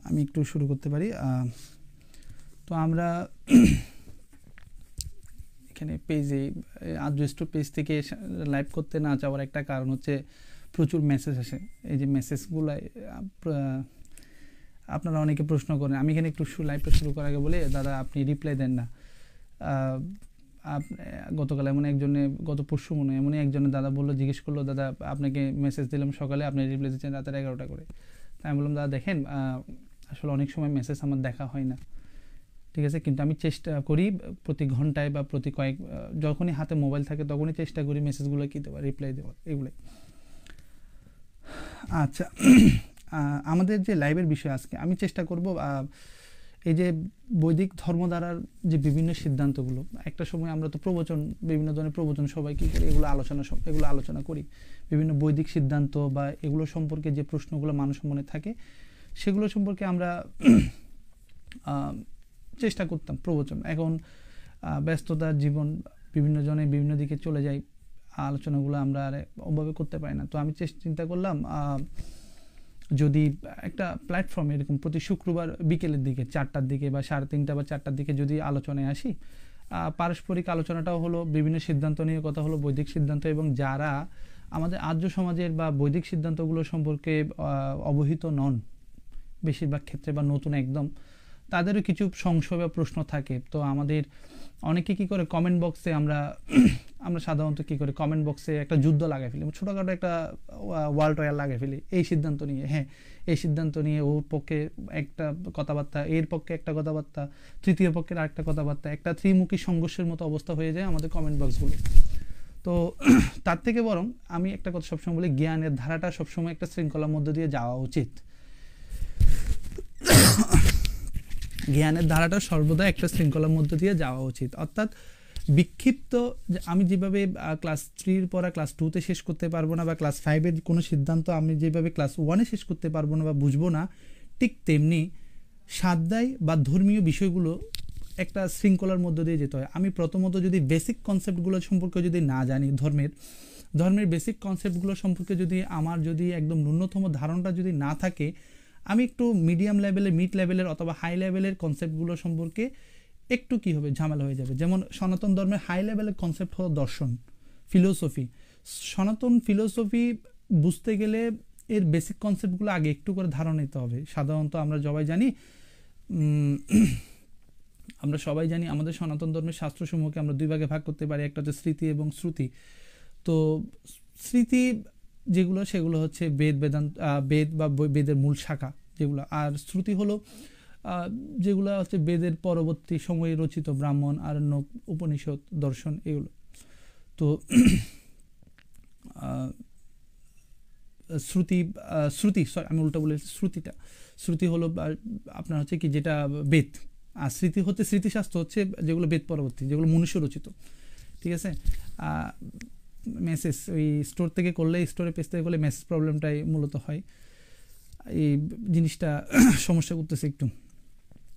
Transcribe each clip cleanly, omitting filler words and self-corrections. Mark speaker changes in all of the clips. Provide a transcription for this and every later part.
Speaker 1: আমি একটু শুরু করতে পারি। তো আমরা এখানে পেজে আদ্রষ্ট্র পেজ থেকে লাইভ করতে না যাওয়ার একটা কারণ হচ্ছে প্রচুর মেসেজ আসে। এই যে মেসেজগুলো আপনারা অনেকে প্রশ্ন করেন। আমি এখানে একটু লাইভটা শুরু করার আগে বলে, দাদা আপনি রিপ্লাই দেন না। গতকাল গত পরশু মনে হয় এমনই একজনের দাদা জিজ্ঞেস করলো, দাদা আপনাকে মেসেজ দিলাম সকালে, আপনি রিপ্লাই দিচ্ছেন রাতের 11টা করে। তাই আমি বললাম, দাদা দেখেন আসলে অনেক সময় মেসেজ আমার দেখা হয় না, ঠিক আছে, কিন্তু আমি চেষ্টা করি প্রতি ঘন্টায় বা প্রতি যখনই হাতে মোবাইল থাকে তখনই চেষ্টা করি মেসেজগুলো কি দেওয়ার, রিপ্লাই দেওয়ার, এগুলোই। আচ্ছা, আমাদের যে লাইভের বিষয় আজকে আমি চেষ্টা করব এই যে বৈদিক ধর্মধারার যে বিভিন্ন সিদ্ধান্তগুলো, একটা সময় আমরা তো প্রবচন, বিভিন্ন ধরনের প্রবচন সবাই কী করি, এগুলো আলোচনা করি। বিভিন্ন বৈদিক সিদ্ধান্ত বা এগুলো সম্পর্কে যে প্রশ্নগুলো মানুষের মনে থাকে সেগুলো সম্পর্কে আমরা চেষ্টা করতাম প্রবচন। এখন ব্যস্ততার জীবন, বিভিন্ন জনে বিভিন্ন দিকে চলে যায়, আলোচনাগুলো আমরা আর ওভাবে করতে পারি না। তো আমি চিন্তা করলাম যদি একটা প্ল্যাটফর্মে এরকম প্রতি শুক্রবার বিকেলের দিকে 4টার দিকে বা 3:30 বা 4টার দিকে যদি আলোচনায় আসি, পারস্পরিক আলোচনাটাও হলো, বিভিন্ন সিদ্ধান্ত নিয়ে কথা হলো, বৈদিক সিদ্ধান্ত, এবং যারা আমাদের আর্য সমাজের বা বৈদিক সিদ্ধান্তগুলো সম্পর্কে অবহিত নন বেশিরভাগ ক্ষেত্রে বা নতুন একদম, তাদেরও কিছু সংশয় বা প্রশ্ন থাকে। তো আমাদের অনেকে কি করে কমেন্ট বক্সে আমরা সাধারণত কি করি, কমেন্ট বক্সে একটা যুদ্ধ লাগাই ফেলি, ছোটোখাটো একটা ওয়ার্ল্ড ওয়ার লাগাই ফেলি এই সিদ্ধান্ত নিয়ে। এই সিদ্ধান্ত নিয়ে ওর পক্ষে একটা কথাবার্তা, এর পক্ষে একটা কথাবার্তা, তৃতীয় পক্ষের আরেকটা কথাবার্তা, একটা ত্রিমুখী সংঘর্ষের মতো অবস্থা হয়ে যায় আমাদের কমেন্ট বক্সগুলো। তো তার থেকে বরং আমি একটা কথা সবসময় বলি, জ্ঞানের ধারাটা সবসময় একটা শৃঙ্খলার মধ্য দিয়ে যাওয়া উচিত। জ্ঞানের ধারাটা সর্বদা একটা শৃঙ্খলার মধ্য দিয়ে যাওয়া উচিত। অর্থাৎ বিক্ষিপ্ত, আমি যেভাবে ক্লাস 3 পড়া ক্লাস 2-তে শেষ করতে পারবো না, বা ক্লাস 5-এর কোনো সিদ্ধান্ত আমি যেভাবে ক্লাস 1-এ শেষ করতে পারবো না বা বুঝবো না, ঠিক তেমনি সাধ্যায় বা ধর্মীয় বিষয়গুলো একটা শৃঙ্খলার মধ্য দিয়ে যেতে হয়। আমি প্রথমত যদি বেসিক কনসেপ্টগুলো সম্পর্কে যদি না জানি, ধর্মের বেসিক কনসেপ্টগুলো সম্পর্কে যদি আমার একদম ন্যূনতম ধারণাটা যদি না থাকে, আমি একটু মিডিয়াম লেভেলের, মিড লেভেলের অথবা হাই লেভেলের কনসেপ্টগুলো সম্পর্কে একটু কি হবে, ঝামেলা হয়ে যাবে। যেমন সনাতন ধর্মের হাই লেভেলের কনসেপ্ট হলো দর্শন, ফিলোসফি। সনাতন ফিলোসফি বুঝতে গেলে এর বেসিক কনসেপ্টগুলো আগে একটু করে ধারণা নিতে হবে। সাধারণত আমরা সবাই জানি আমাদের সনাতন ধর্মের শাস্ত্রসমূহকে আমরা 2 ভাগে ভাগ করতে পারি, একটা হচ্ছে স্মৃতি এবং শ্রুতি। তো স্মৃতি যেগুলো সেগুলো হচ্ছে বেদ বা বেদের মূল শাখা যেগুলো, আর শ্রুতি হলো যেগুলো হচ্ছে বেদের পরবর্তী সময়ে রচিত ব্রাহ্মণ, আরণ্যক, উপনিষদ, দর্শন, এগুলো। তো আমি উল্টা বলে, শ্রুতি হলো আপনার হচ্ছে কি, যেটা বেদ, আর স্মৃতিশাস্ত্র হচ্ছে যেগুলো বেদ পরবর্তী, যেগুলো মনুষ্য রচিত, ঠিক আছে। মেসেজ ওই স্টোর থেকে করলে, স্টোরে পেজ থেকে করলে মেসেজ প্রবলেমটাই মূলত হয়, এই জিনিসটা সমস্যা করতেছে একটু।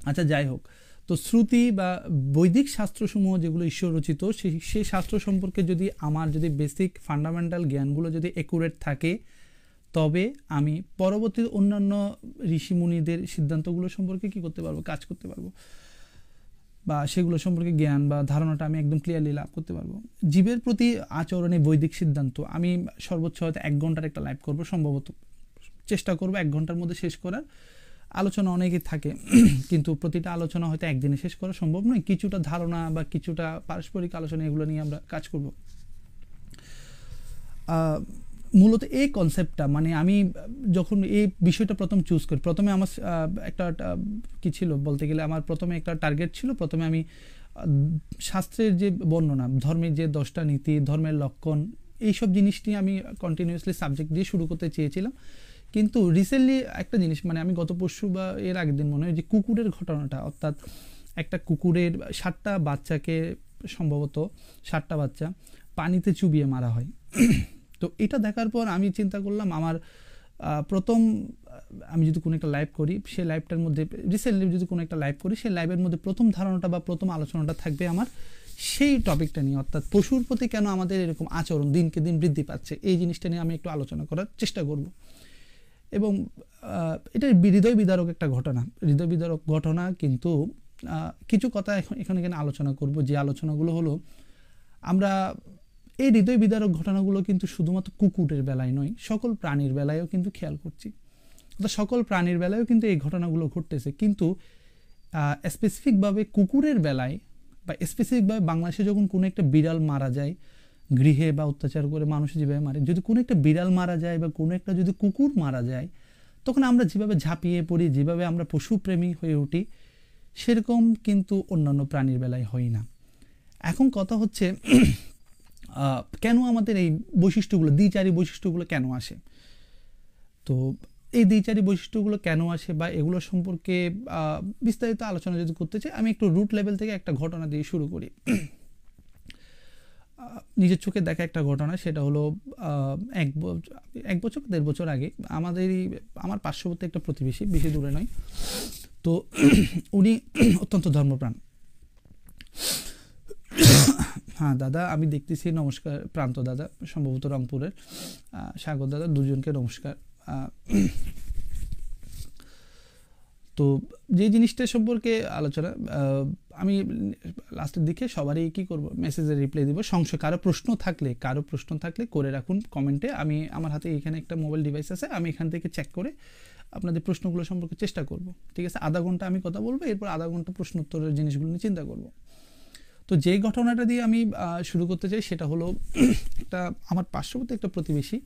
Speaker 1: আচ্ছা, যাই হোক, তো শ্রুতি বা বৈদিক শাস্ত্রসমূহ যেগুলো ঈশ্বর রচিত, সেই শাস্ত্র সম্পর্কে আমার বেসিক ফান্ডামেন্টাল জ্ঞানগুলো যদি অ্যাকুরেট থাকে, তবে আমি পরবর্তী অন্যান্য ঋষিমুনিদের সিদ্ধান্তগুলো সম্পর্কে কি করতে পারবো, কাজ করতে পারবো, বা সেগুলো সম্পর্কে জ্ঞান বা ধারণাটা আমি একদম ক্লিয়ারলি লাভ করতে পারবো। জীবের প্রতি আচরণে বৈদিক সিদ্ধান্ত, আমি সর্বোচ্চ হয়তো 1 ঘন্টার একটা লাইভ করবো, সম্ভবত চেষ্টা করবো 1 ঘন্টার মধ্যে শেষ করার। আলোচনা অনেকই থাকে, কিন্তু প্রতিটা আলোচনা হয়তো একদিনে শেষ করা সম্ভব নয়। কিছুটা ধারণা বা কিছুটা পারস্পরিক আলোচনা, এগুলো নিয়ে আমরা কাজ করব। মূলত এই কনসেপ্টটা, মানে আমি যখন এই বিষয়টা প্রথম চুজ করি, প্রথমে আমার একটা কি ছিল বলতে গেলে, আমার প্রথমে একটা টার্গেট ছিল। প্রথমে আমি শাস্ত্রের যে বর্ণনা, ধর্মের যে 10টা নীতি, ধর্মের লক্ষণ, এইসব জিনিস নিয়ে আমি কন্টিনিউয়াসলি সাবজেক্ট দিয়ে শুরু করতে চেয়েছিলাম। কিন্তু রিসেন্টলি একটা জিনিস, মানে আমি গত পরশু বা এর আগের দিন মনে হয়, যে কুকুরের ঘটনাটা, অর্থাৎ একটা কুকুরের 7টা বাচ্চাকে, সম্ভবত 7টা বাচ্চা পানিতে চুবিয়ে মারা হয়। তো এটা দেখার পর আমি চিন্তা করলাম, আমার আমি যদি কোনো একটা লাইভ করি, সেই লাইভটার মধ্যে রিসেন্টলি যদি কোনো একটা লাইভ করি, সেই লাইভের মধ্যে প্রথম ধারণাটা বা প্রথম আলোচনাটা থাকবে আমার সেই টপিকটা নিয়ে, অর্থাৎ পশুর প্রতি কেন আমাদের এরকম আচরণ দিনকে দিন বৃদ্ধি পাচ্ছে, এই জিনিসটা নিয়ে আমি একটু আলোচনা করার চেষ্টা করব। এবং এটা হৃদয় বিদারক একটা ঘটনা, হৃদয় বিদারক ঘটনা। কিন্তু কিছু কথা এখানে আলোচনা করব, যে আলোচনাগুলো হলো আমরা এই হৃদয় বিদারক ঘটনাগুলো কিন্তু শুধুমাত্র কুকুরের বেলায় নয়, সকল প্রাণীর বেলায়ও কিন্তু খেয়াল করছি, অর্থাৎ সকল প্রাণীর বেলায়ও কিন্তু এই ঘটনাগুলো ঘটতেছে। কিন্তু স্পেসিফিকভাবে কুকুরের বেলায় বা স্পেসিফিকভাবে বাংলাদেশে যখন কোনো একটা বিড়াল মারা যায় গৃহে বা অত্যাচার করে মানুষ যেভাবে মারে, যদি কোনো একটা বিড়াল মারা যায় বা কোনো একটা যদি কুকুর মারা যায়, তখন আমরা যেভাবে ঝাঁপিয়ে পড়ি, যেভাবে আমরা পশুপ্রেমী হয়ে উঠি, সেরকম কিন্তু অন্যান্য প্রাণীর বেলায় হয় না। এখন কথা হচ্ছে কেন আমাদের এই বৈশিষ্ট্যগুলো, দ্বিচারী বৈশিষ্ট্যগুলো কেন আসে? তো এই দ্বিচারী বৈশিষ্ট্যগুলো কেন আসে বা এগুলো সম্পর্কে বিস্তারিত আলোচনা যদি করতে চাই, আমি একটু রুট লেভেল থেকে একটা ঘটনা দিয়ে শুরু করি। নিজের চোখে দেখা একটা ঘটনা, সেটা হলো 1-1.5 বছর আগে আমার পার্শ্ববর্তী একটা প্রতিবেশী, বেশি দূরে নয়, তো উনি অত্যন্ত ধর্মপ্রাণ। হ্যাঁ দাদা, আমি দেখতেছি, নমস্কার প্রান্ত দাদা, সম্ভবত রংপুরের, স্বাগত দাদা, দুজনকে নমস্কার। তো যে জিনিসটা সম্পর্কে আলোচনা, আমি লাস্টের দিকে সবারই কি করব, মেসেজে রিপ্লাই দিব। কারো প্রশ্ন থাকলে করে রাখুন কমেন্টে। আমার হাতে এখানে একটা মোবাইল ডিভাইস আছে, আমি এখান থেকে চেক করে আপনাদের প্রশ্নগুলো সম্পর্কে চেষ্টা করব, ঠিক আছে? আধা ঘন্টা আমি কথা বলবো, এরপর আধা ঘন্টা প্রশ্ন উত্তরের জিনিসগুলো নিয়ে চিন্তা করব। তো যে ঘটনাটা দিয়ে আমি শুরু করতে চাই সেটা হলো আমার পার্শ্ববর্তী একটা প্রতিবেশী,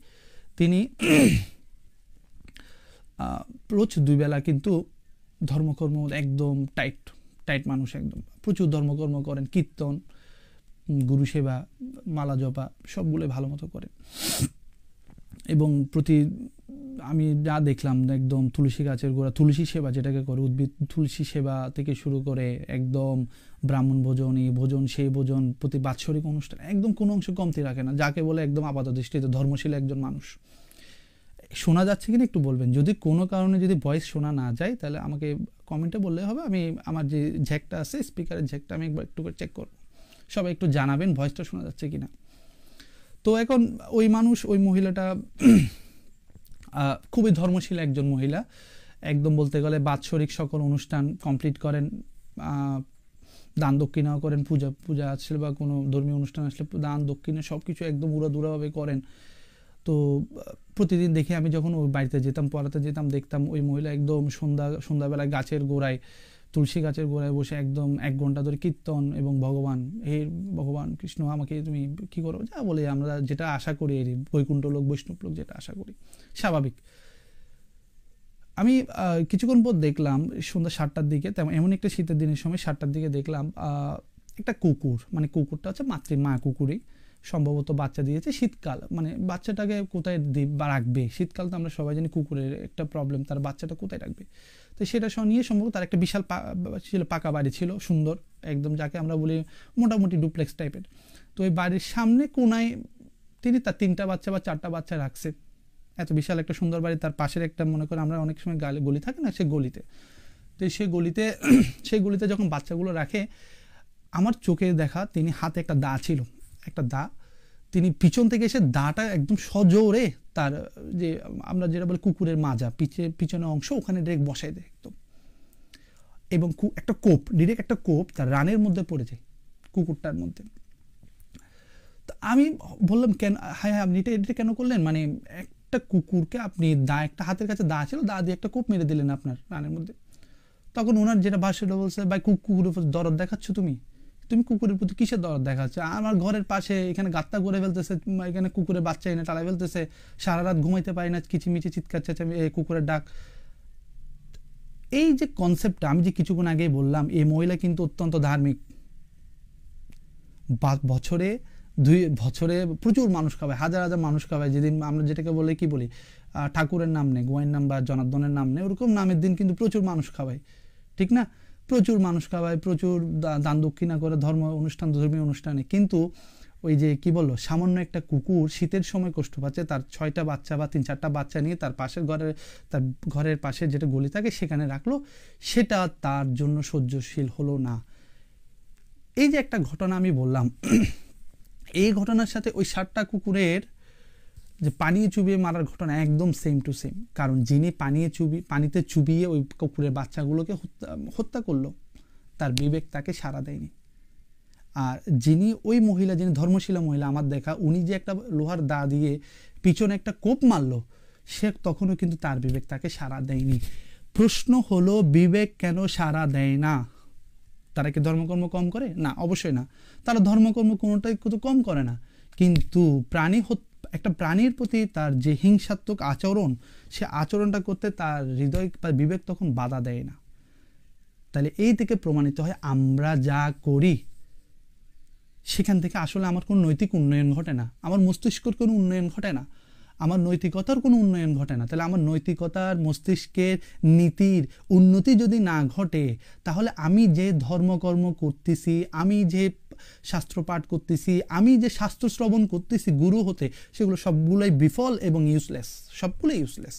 Speaker 1: তিনি রোজ 2 বেলা কিন্তু ধর্মকর্ম একদম টাইট মানুষ, একদম প্রচুর ধর্মকর্ম করেন, কীর্তন, গুরু সেবা, মালা জপা সবগুলো ভালো মতো করেন। এবং আমি যা দেখলাম, একদম তুলসী গাছের গোড়া, তুলসী সেবা যেটাকে করে, উদ্ভিদ তুলসী সেবা থেকে শুরু করে একদম ব্রাহ্মণ ভোজন, এই ভোজন সেই ভোজন, প্রতি বাৎসরিক অনুষ্ঠান, একদম কোনো অংশ কমতি রাখে না, যাকে বলে একদম আপাত দৃষ্টিতে ধর্মশীল একজন মানুষ। শোনা যাচ্ছে কিনা একটু বলবেন, যদি কোনো কারণে যদি ভয়েস শোনা না যায় তাহলে আমাকে কমেন্টে বললে হবে, আমি আমার যে জ্যাকটা আছে, স্পিকারের জ্যাকটা, আমি একবার একটু করে চেক করবো, সবাই একটু জানাবেন ভয়েসটা শোনা যাচ্ছে কিনা। তো এখন ওই মহিলাটা খুবই ধর্মশীল একজন মহিলা, একদম বলতে গেলে বাৎসরিক সকল অনুষ্ঠান কমপ্লিট করেন, দান দক্ষিণাও করেন, পূজা আসলে বা কোনো ধর্মীয় অনুষ্ঠান আসলে দান দক্ষিণা সব কিছু একদম উড়াধুরাভাবে করেন। তো প্রতিদিন দেখি, আমি যখন ওই বাড়িতে যেতাম, পড়াতে যেতাম, দেখতাম ওই মহিলা একদম সন্ধ্যাবেলায় তুলসী গাছের গোড়ায় বসে একদম 1 ঘন্টা ধরে কীর্তন এবং হে ভগবান কৃষ্ণ, আমাকে তুমি কি করো, যা বলে আমরা যেটা আশা করি, বৈকুণ্ঠ লোক বৈষ্ণব লোক যেটা আশা করি স্বাভাবিক। আমি কিছুক্ষণ পর দেখলাম সন্ধ্যা 7টার দিকে, তেমন এমন একটা শীতের দিনের সময় 7টার দিকে দেখলাম একটা কুকুর, মানে কুকুরটা হচ্ছে মা কুকুরই, সম্ভবত বাচ্চা দিয়েছে। শীতকাল, মানে বাচ্চাটাকে কোথায় রাখবে, শীতকাল তো আমরা সবাই জানি কুকুরের একটা প্রবলেম, তার বাচ্চাটা কোথায় রাখবে। তো সেটা নিয়ে সম্ভবত তার একটা বিশাল পাকা বাড়ি ছিল, সুন্দর একদম, যাকে আমরা বলি মোটামুটি ডুপ্লেক্স টাইপের। তো ওই বাড়ির সামনে কোনায় তিনি তার 3টা বাচ্চা বা 4টা বাচ্চা রাখছে। এত বিশাল একটা সুন্দর বাড়ি, তার পাশের একটা, মনে করেন আমরা অনেক সময় গলি থাকে না, সে গলিতে, তো সেই গলিতে যখন বাচ্চাগুলো রাখে, আমার চোখে দেখা, তিনি হাতে একটা দা ছিল, তিনি পিছন থেকে এসে দাটা একদম সজোরে তার যে আমরা যেটা বলি কুকুরের মাজা, পিছনের অংশ, ওখানে ডিরেক্ট বসাই দেয় একদম, এবং ডিরেক্ট একটা কোপ তার রানের মধ্যে পড়ে যায়, কুকুরটার মধ্যে। তো আমি বললাম, কেন আপনি এটা কেন করলেন? মানে একটা কুকুরকে আপনি একটা হাতের কাছে দা ছিল, দা দিয়ে একটা কোপ মেরে দিলেন আপনার রানের মধ্যে। তখন ওনার যেটা ভাষাটা বলছে, ভাই কুকুরের উপর দরদ দেখাচ্ছ, তুমি কুকুরের প্রতি কিসের দরদ দেখাচ্ছে? আমার ঘরের পাশে এখানে গাত্তা করে ফেলতেছে, এখানে কুকুরের বাচ্চা এনে টালাই ফেলতেছে, সারা রাত ঘুমাইতে পারি না, কিচিমিচি চিৎকার চেঁচামেচি, কুকুরের ডাক। এই যে কনসেপ্টটা আমি যে কিছুক্ষণ আগেই বললাম, এই মহিলা কিন্তু অত্যন্ত ধার্মিক, বছরে প্রচুর মানুষ খাওয়ায়, হাজার হাজার মানুষ খাওয়ায়। যেদিন আমরা যেটাকে বলি ঠাকুরের নাম নেই, গোয়ের নাম বা জনার্দনের নাম নেই, ওরকম নামের দিন কিন্তু প্রচুর মানুষ খাওয়ায়, ঠিক না? প্রচুর মানুষ খাওয়ায়, প্রচুর দান দক্ষিণা করে ধর্মীয় অনুষ্ঠানে। কিন্তু ওই যে কি বললো, সামান্য একটা কুকুর শীতের সময় কষ্ট পাচ্ছে, তার 6টা বাচ্চা বা 3-4টা বাচ্চা নিয়ে তার ঘরের পাশে যেটা গলি থাকে সেখানে রাখলো, সেটা তার জন্য সহ্যশীল হলো না। এই যে একটা ঘটনা আমি বললাম, এই ঘটনার সাথে ওই 7টা কুকুরের যে পানিয়ে চুবিয়ে মারার ঘটনা একদম সেম টু সেম, কারণ যিনি পানিতে চুবিয়ে ওই কুকুরের বাচ্চাগুলোকে হত্যা করলো তার বিবেক তাকে সাড়া দেয়নি। আর যিনি ওই মহিলা, যিনি ধর্মশীলা মহিলা আমার দেখা, উনি যে একটা লোহার দা দিয়ে পিছনে একটা কোপ মারলো, সে তখনও কিন্তু তার বিবেক তাকে সাড়া দেয়নি। প্রশ্ন হলো বিবেক কেন সাড়া দেয় না? তারা কি ধর্মকর্ম কম করে? না, অবশ্যই না, তারা ধর্মকর্ম কোনোটাই কিন্তু কম করে না, কিন্তু একটা প্রাণীর প্রতি তার যে হিংসাত্মক আচরণ, সে আচরণটা করতে তার হৃদয় বা বিবেক তখন বাধা দেয় না। তাহলে এই থেকে প্রমাণিত হয় আমরা যা করি সেখান থেকে আসলে আমার কোনো নৈতিক উন্নয়ন ঘটে না, আমার মস্তিষ্কের কোনো উন্নয়ন ঘটে না, আমার নৈতিকতার কোনো উন্নয়ন ঘটে না। তাহলে আমার নৈতিকতার, মস্তিষ্কের, নীতির উন্নতি যদি না ঘটে, তাহলে আমি যে ধর্মকর্ম করতেছি, আমি যে শাস্ত্র পাঠ করতেছি, আমি যে শাস্ত্র শ্রবণ করতেছি গুরু হতে, সেগুলো সবগুলোই বিফল এবং ইউজলেস, সবগুলোই ইউজলেস।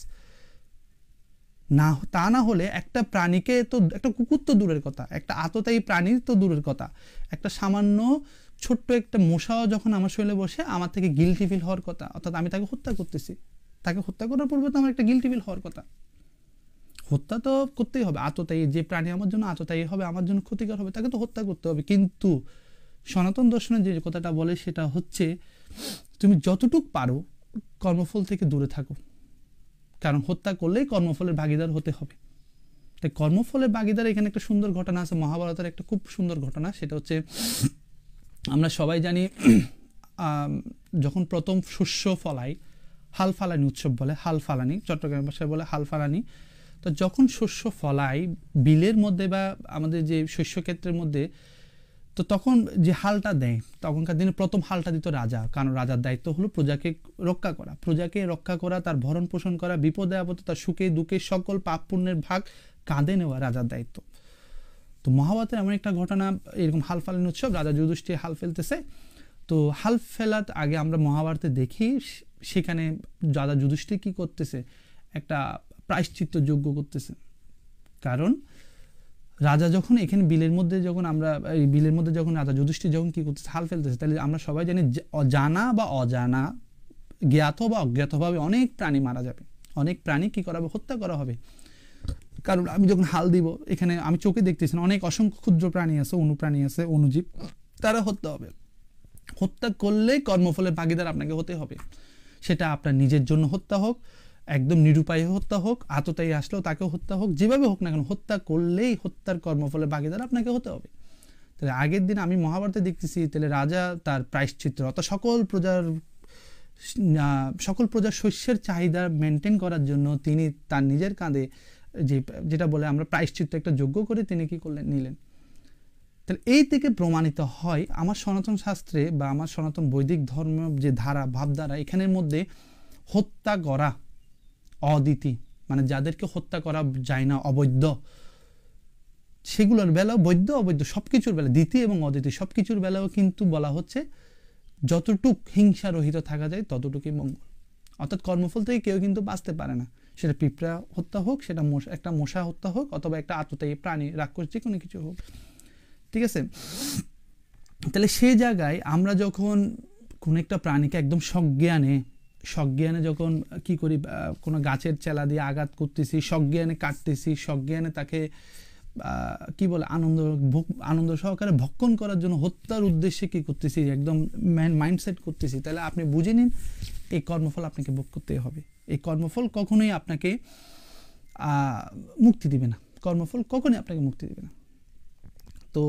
Speaker 1: না, তা না হলে একটা প্রাণীকে তো, একটা কুকুর তো দূরের কথা, একটা আততায়ী প্রাণী তো দূরের কথা, একটা সামান্য ছোট্ট একটা মশাও যখন আমার শরীরে বসে, আমার থেকে গিল্টি ফিল হওয়ার কথা, অর্থাৎ আমি তাকে হত্যা করতেছি, তাকে হত্যা করার পূর্বে তো আমার একটা গিল্টি ফিল হওয়ার কথা। হত্যা তো করতেই হবে, আততায়ী যে প্রাণী আমার জন্য আততায়ী হবে, আমার জন্য ক্ষতিকর হবে, তাকে তো হত্যা করতে হবে। কিন্তু সনাতন দর্শনে যে কথাটা বলে সেটা হচ্ছে, তুমি যতটুক পারো কর্মফল থেকে দূরে থাকো, কারণ হত্যা করলেই কর্মফলের ভাগিদার হতে হবে। তাই কর্মফলের ভাগিদার এখানে একটা সুন্দর ঘটনা আছে, মহাভারতের একটা খুব সুন্দর ঘটনা। সেটা হচ্ছে, আমরা সবাই জানি যখন প্রথম শস্য ফলাই, হাল ফালানি উৎসব বলে, হাল ফালানি, চট্টগ্রাম ভাষায় বলে হাল ফালানি। তো যখন শস্য ফলাই বিলের মধ্যে বা আমাদের যে শস্য ক্ষেত্রের মধ্যে, তো তখন যে হালটা দেয়, তখনকার দিনে প্রথম হালটা দিত রাজা, কারণ রাজার দায়িত্ব হলো প্রজাকে রক্ষা করা, তার ভরণ পোষণ করা, বিপদে আপদে, তার সুখে দুঃখে সকল পাপ পুণ্যের ভাগ কাঁধে নেওয়া রাজার দায়িত্ব। তো মহাভারতের এমন একটা ঘটনা, এরকম হাল ফালানি উৎসব, রাজা যুধিষ্ঠির হাল ফেলতেছে। তো হাল ফেলার আগে আমরা মহাভারতে দেখি, সেখানে রাজা যুধিষ্ঠির কি করতেছে, একটা প্রায়শ্চিত্ত যজ্ঞ করতেছে। কারণ রাজা যখন এখানে বিলের মধ্যে যখন রাজা যুধিষ্ঠির যখন কি করতেছে, হাল ফেলতেছে, তাহলে আমরা সবাই জানি জানা বা অজানা, জ্ঞাত বা অজ্ঞাতভাবে অনেক প্রাণী মারা যাবে, অনেক প্রাণী কি করা হবে, হত্যা করা হবে। কারণ আমি যখন হাল দিব, এখানে আমি চোখে দেখতেছি না, অনেক অসংখ্য ক্ষুদ্র প্রাণী আছে, অনুপ্রাণী আছে, অনুজীব, তারা হত্যা হবে। হত্যা করলেই কর্মফলের ভাগিদার আপনাকে হতে হবে। সেটা আপনার নিজের জন্য হত্যা হোক, একদম নিরুপায় হত্যা হোক, আততায়ী আসলেও তাকেও হত্যা হোক, যেভাবে হোক না কেন, হত্যা করলেই হত্যার কর্মফলের ভাগিদার আপনাকে হতে হবে। তাহলে আগের দিন আমি মহাভারতে দেখতেছি, তাহলে রাজা তার প্রায়শ্চিত্ত, অর্থাৎ সকল প্রজার শস্যের চাহিদা মেনটেন করার জন্য তিনি তার নিজের কাঁধে যেটা বলে আমরা প্রায়শ্চিত্ত একটা যজ্ঞ করে তিনি কি করলেন, নিলেন। তাহলে এই থেকে প্রমাণিত হয় আমার সনাতন শাস্ত্রে বা আমার সনাতন বৈদিক ধর্ম যে ধারা, ভাবধারা, এখানের মধ্যে হত্যা করা অদিতি, মানে যাদেরকে হত্যা করা যায় না, অবৈধ, সেগুলোর বেলাও বৈধ অবৈধ সবকিছুর বেলা, দ্বিতীয় এবং অদ্বিতীয় সবকিছুর বেলাও কিন্তু বলা হচ্ছে যতটুক হিংসা রহিত থাকা যায় ততটুকুই মঙ্গল। অর্থাৎ কর্মফল থেকে কেউ কিন্তু বাঁচতে পারে না, সেটা পিঁপড়া হত্যা হোক, সেটা একটা মশা হত্যা হোক, অথবা একটা আততায়ী প্রাণী, রাক্ষস, যে কোনো কিছু হোক, ঠিক আছে। তাহলে সেই জায়গায় আমরা যখন কোনো একটা প্রাণীকে একদম সজ্ঞানে যখন কি করি, কোনো গাছের চেলা দিয়ে আঘাত করতেছি, সজ্ঞানে কাটতেছি, সজ্ঞানে তাকে কি বলে আনন্দ সহকারে ভক্ষণ করার জন্য হত্যার উদ্দেশ্যে কি করতেছি, একদম মাইন্ডসেট করতেছি, তাহলে আপনি বুঝে নিন এই কর্মফল আপনাকে ভোগ করতেই হবে। এই কর্মফল কখনোই আপনাকে মুক্তি দিবে না, কর্মফল কখনোই আপনাকে মুক্তি দিবে না। তো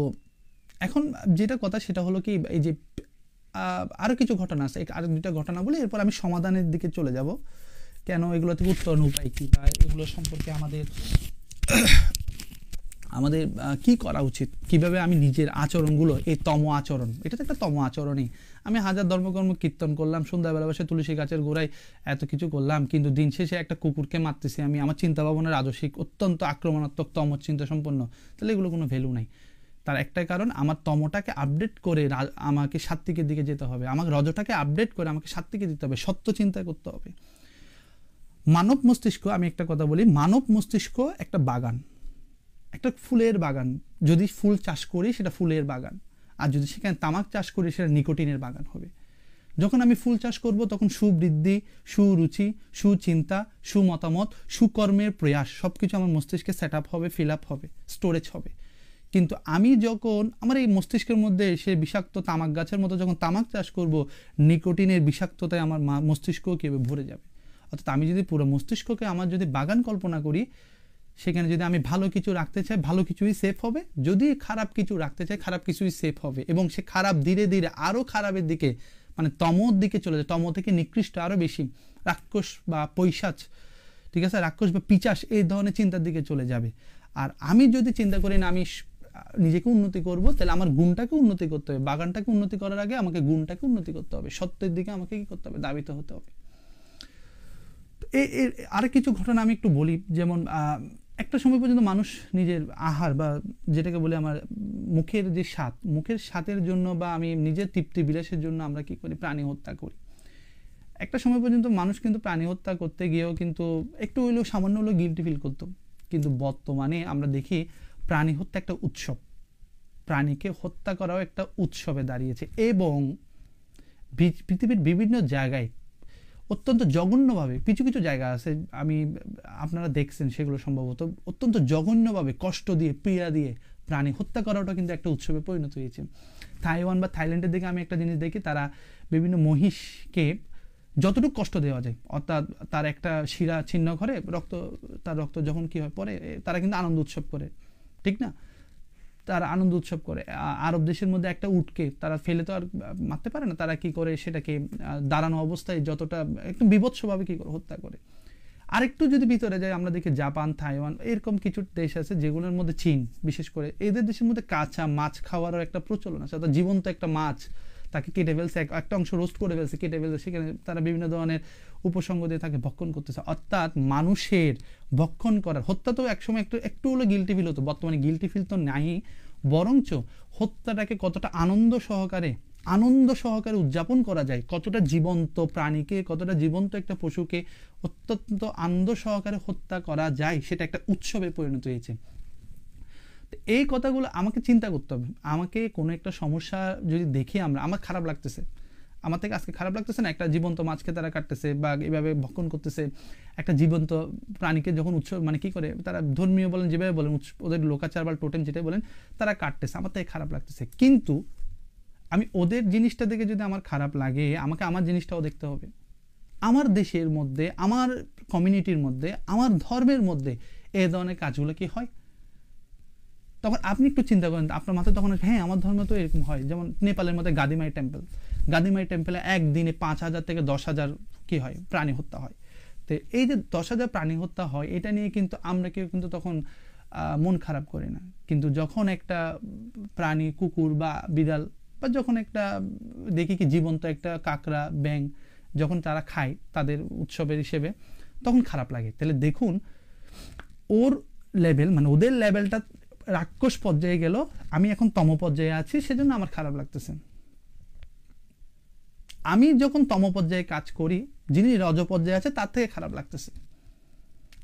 Speaker 1: এখন যেটা কথা সেটা হলো কি, এই যে আরও কিছু ঘটনা আছে, আরও দুটা ঘটনা বলি, এরপর আমি সমাধানের দিকে চলে যাব, কেন এগুলো থেকে উত্তরণ উপায় কী, বা এগুলো সম্পর্কে আমাদের কি করা উচিত, কিভাবে আমি নিজের আচরণগুলো, এই আচরণ, এটা তো একটা আচরণই, আমি হাজার ধর্মকর্ম কীর্তন করলাম, সন্ধ্যাবেলা বসে তুলসী গাছের গোড়ায় এত কিছু করলাম, কিন্তু দিন শেষে একটা কুকুরকে মারতেছি, আমি আমার চিন্তা ভাবনার রাজসিক, অত্যন্ত আক্রমণাত্মক চিন্তা সম্পন্ন, তাহলে এগুলো কোনো ভ্যালু নাই। তার একটাই কারণ, আমার তমটাকে আপডেট করে আমাকে সাত্ত্বিকের দিকে যেতে হবে, আমাকে রজটাকে আপডেট করে আমাকে সাত্ত্বিকে দিতে হবে, সত্য চিন্তা করতে হবে। মানব মস্তিষ্ক, আমি একটা কথা বলি, মানব মস্তিষ্ক একটা বাগান, একটা ফুলের বাগান। যদি ফুল চাষ করি সেটা ফুলের বাগান, আর যদি সেখানে তামাক চাষ করি সেটা নিকোটিনের বাগান হবে। যখন আমি ফুল চাষ করব তখন সুবৃদ্ধি, সুরুচি, সুচিন্তা, সুমতামত, সুকর্মের প্রয়াস সব কিছু আমার মস্তিষ্কে সেট আপ হবে, ফিল আপ হবে, স্টোরেজ হবে। কিন্তু আমি যখন আমার এই মস্তিষ্কের মধ্যে সে বিষাক্ত তামাক গাছের মতো যখন তামাক চাষ করব, নিকোটিনের বিষাক্ততায় আমার মস্তিষ্ক কীভাবে ভরে যাবে। অর্থাৎ আমি যদি পুরো মস্তিষ্ককে আমার যদি বাগান কল্পনা করি, সেখানে যদি আমি ভালো কিছু রাখতে চাই ভালো কিছুই সেফ হবে, যদি খারাপ কিছু রাখতে চাই খারাপ কিছুই সেফ হবে, এবং সে খারাপ ধীরে ধীরে আরও খারাপের দিকে মানে তমোর দিকে চলে যায়, তমো থেকে নিকৃষ্ট আরও বেশি রাক্ষস বা পৈশাচ, ঠিক আছে, রাক্ষস বা পিচাস এই ধরনের চিন্তার দিকে চলে যাবে। আর আমি যদি চিন্তা করি না আমি নিজেকে উন্নতি করব, তাহলে আমার গুণটাকে উন্নতি করতে হবে। বাগানটাকে উন্নতি করার আগে আমাকে গুণটাকে উন্নতি করতে হবে, সত্যের দিকে আমাকে কি করতে হবে, দাবিত হতে হবে। আরেক কিছু ঘটনা আমি একটু বলি, যেমন একটা সময় পর্যন্ত মানুষ নিজের আহার বা যেটাকে বলে আমার মুখের যে স্বাদ, মুখের স্বাদের জন্য বা আমি নিজের তৃপ্তি বিলাসের জন্য আমরা কি করি, প্রাণী হত্যা করি। একটা সময় পর্যন্ত মানুষ কিন্তু প্রাণী হত্যা করতে গিয়েও কিন্তু একটু হইলেও সামান্য হলেও গিল্টি ফিল করতো, কিন্তু বর্তমানে আমরা দেখি প্রাণী হত্যা একটা উৎসব, প্রাণীকে হত্যা করাও একটা উৎসবে দাঁড়িয়েছে। এবং পৃথিবীর বিভিন্ন জায়গায় অত্যন্ত জঘন্যভাবে কিছু কিছু জায়গা আছে, আমি আপনারা দেখছেন সেগুলো সম্ভবত, অত্যন্ত জঘন্যভাবে কষ্ট দিয়ে পীড়া দিয়ে প্রাণী হত্যা করাটা কিন্তু একটা উৎসবে পরিণত হয়েছে। তাইওয়ান বা থাইল্যান্ডের দিকে আমি একটা জিনিস দেখি, তারা বিভিন্ন মহিষকে যতটুকু কষ্ট দেওয়া যায়, অর্থাৎ তার একটা শিরা ছিন্ন করে তার রক্ত যখন কি হয় পরে, তারা কিন্তু আনন্দ উৎসব করে, ঠিক না, তারা আনন্দ উৎসব করে। আরব দেশের মধ্যে একটা উটকে তারা ফেলে তো আর মারতে পারে না, তারা কি করে সেটাকে দাঁড়ানো অবস্থায় যতটা একটু বিভৎসভাবে কি করে হত্যা করে। আরেকটু যদি ভিতরে যায় আমরা দেখি জাপান, তাইওয়ান এরকম কিছু দেশ আছে যেগুলোর মধ্যে চীন বিশেষ করে, এদের দেশের মধ্যে কাঁচা মাছ খাওয়ারও একটা প্রচলন আছে, অর্থাৎ জীবন্ত একটা মাছ তাকে কেটে ফেলছে, একটা অংশ রোস্ট করে ফেলছে, কেটে ফেলছে, সেখানে তারা বিভিন্ন ধরনের উপসঙ্গ দিয়ে তাকে ভক্ষণ করতেছে। অর্থাৎ মানুষের ভক্ষণ করার, হত্যা তো একসময় একটু হলো গিল্টি ফিল হতো, বর্তমানে গিল্টি ফিল তো নাই, বরঞ্চ হত্যাটাকে কতটা আনন্দ সহকারে উদযাপন করা যায়, কতটা জীবন্ত প্রাণীকে, কতটা জীবন্ত একটা পশুকে অত্যন্ত আনন্দ সহকারে হত্যা করা যায়, সেটা একটা উৎসবে পরিণত হয়েছে। এই কথাগুলো আমাকে চিন্তা করতে হবে। আমাকে কোনো একটা সমস্যা যদি দেখি আমার খারাপ লাগতেছে, আমার থেকে আজকে খারাপ লাগতেছে না, একটা জীবন্ত মাছকে তারা কাটতেছে বা এইভাবে ভক্ষণ করতেছে, একটা জীবন্ত প্রাণীকে যখন উৎসব মানে কি করে তারা ধর্মীয় বলেন যেভাবে বলেন ওদের লোকাচার বা টোটেম যেটাই বলেন তারা কাটতেছে, আমার থেকে খারাপ লাগতেছে। কিন্তু আমি ওদের জিনিসটা দেখে যদি আমার খারাপ লাগে, আমাকে আমার জিনিসটাও দেখতে হবে। আমার দেশের মধ্যে, আমার কমিউনিটির মধ্যে, আমার ধর্মের মধ্যে এই ধরনের কাজগুলো কি হয়, তখন আপনি একটু চিন্তা করেন, আপনার মাথায় তখন হ্যাঁ আমার ধর্ম তো এরকম হয়। যেমন নেপালের মধ্যে গাদিমাই টেম্পলে একদিনে 5,000 থেকে 10,000 কি হয়, প্রাণী হত্যা হয়। তো এই যে 10,000 প্রাণী হত্যা হয়, এটা নিয়ে কিন্তু আমরা কেউ কিন্তু তখন মন খারাপ করি না। কিন্তু যখন একটা প্রাণী, কুকুর বা বিড়াল বা যখন একটা দেখি কি জীবন্ত একটা কাকড়া, ব্যাঙ যখন তারা খায় তাদের উৎসবের হিসেবে, তখন খারাপ লাগে। তাহলে দেখুন ওর লেভেল মানে ওদের লেভেলটা রাক্ষস পর্যায়ে গেল, আমি এখন তম পর্যায়ে আছি, সেজন্য আমার খারাপ লাগতেছে। আমি যখন তম পর্যায়ে কাজ করি, যিনি রজ পর্যায়ে আছে তার থেকে খারাপ লাগতেছে।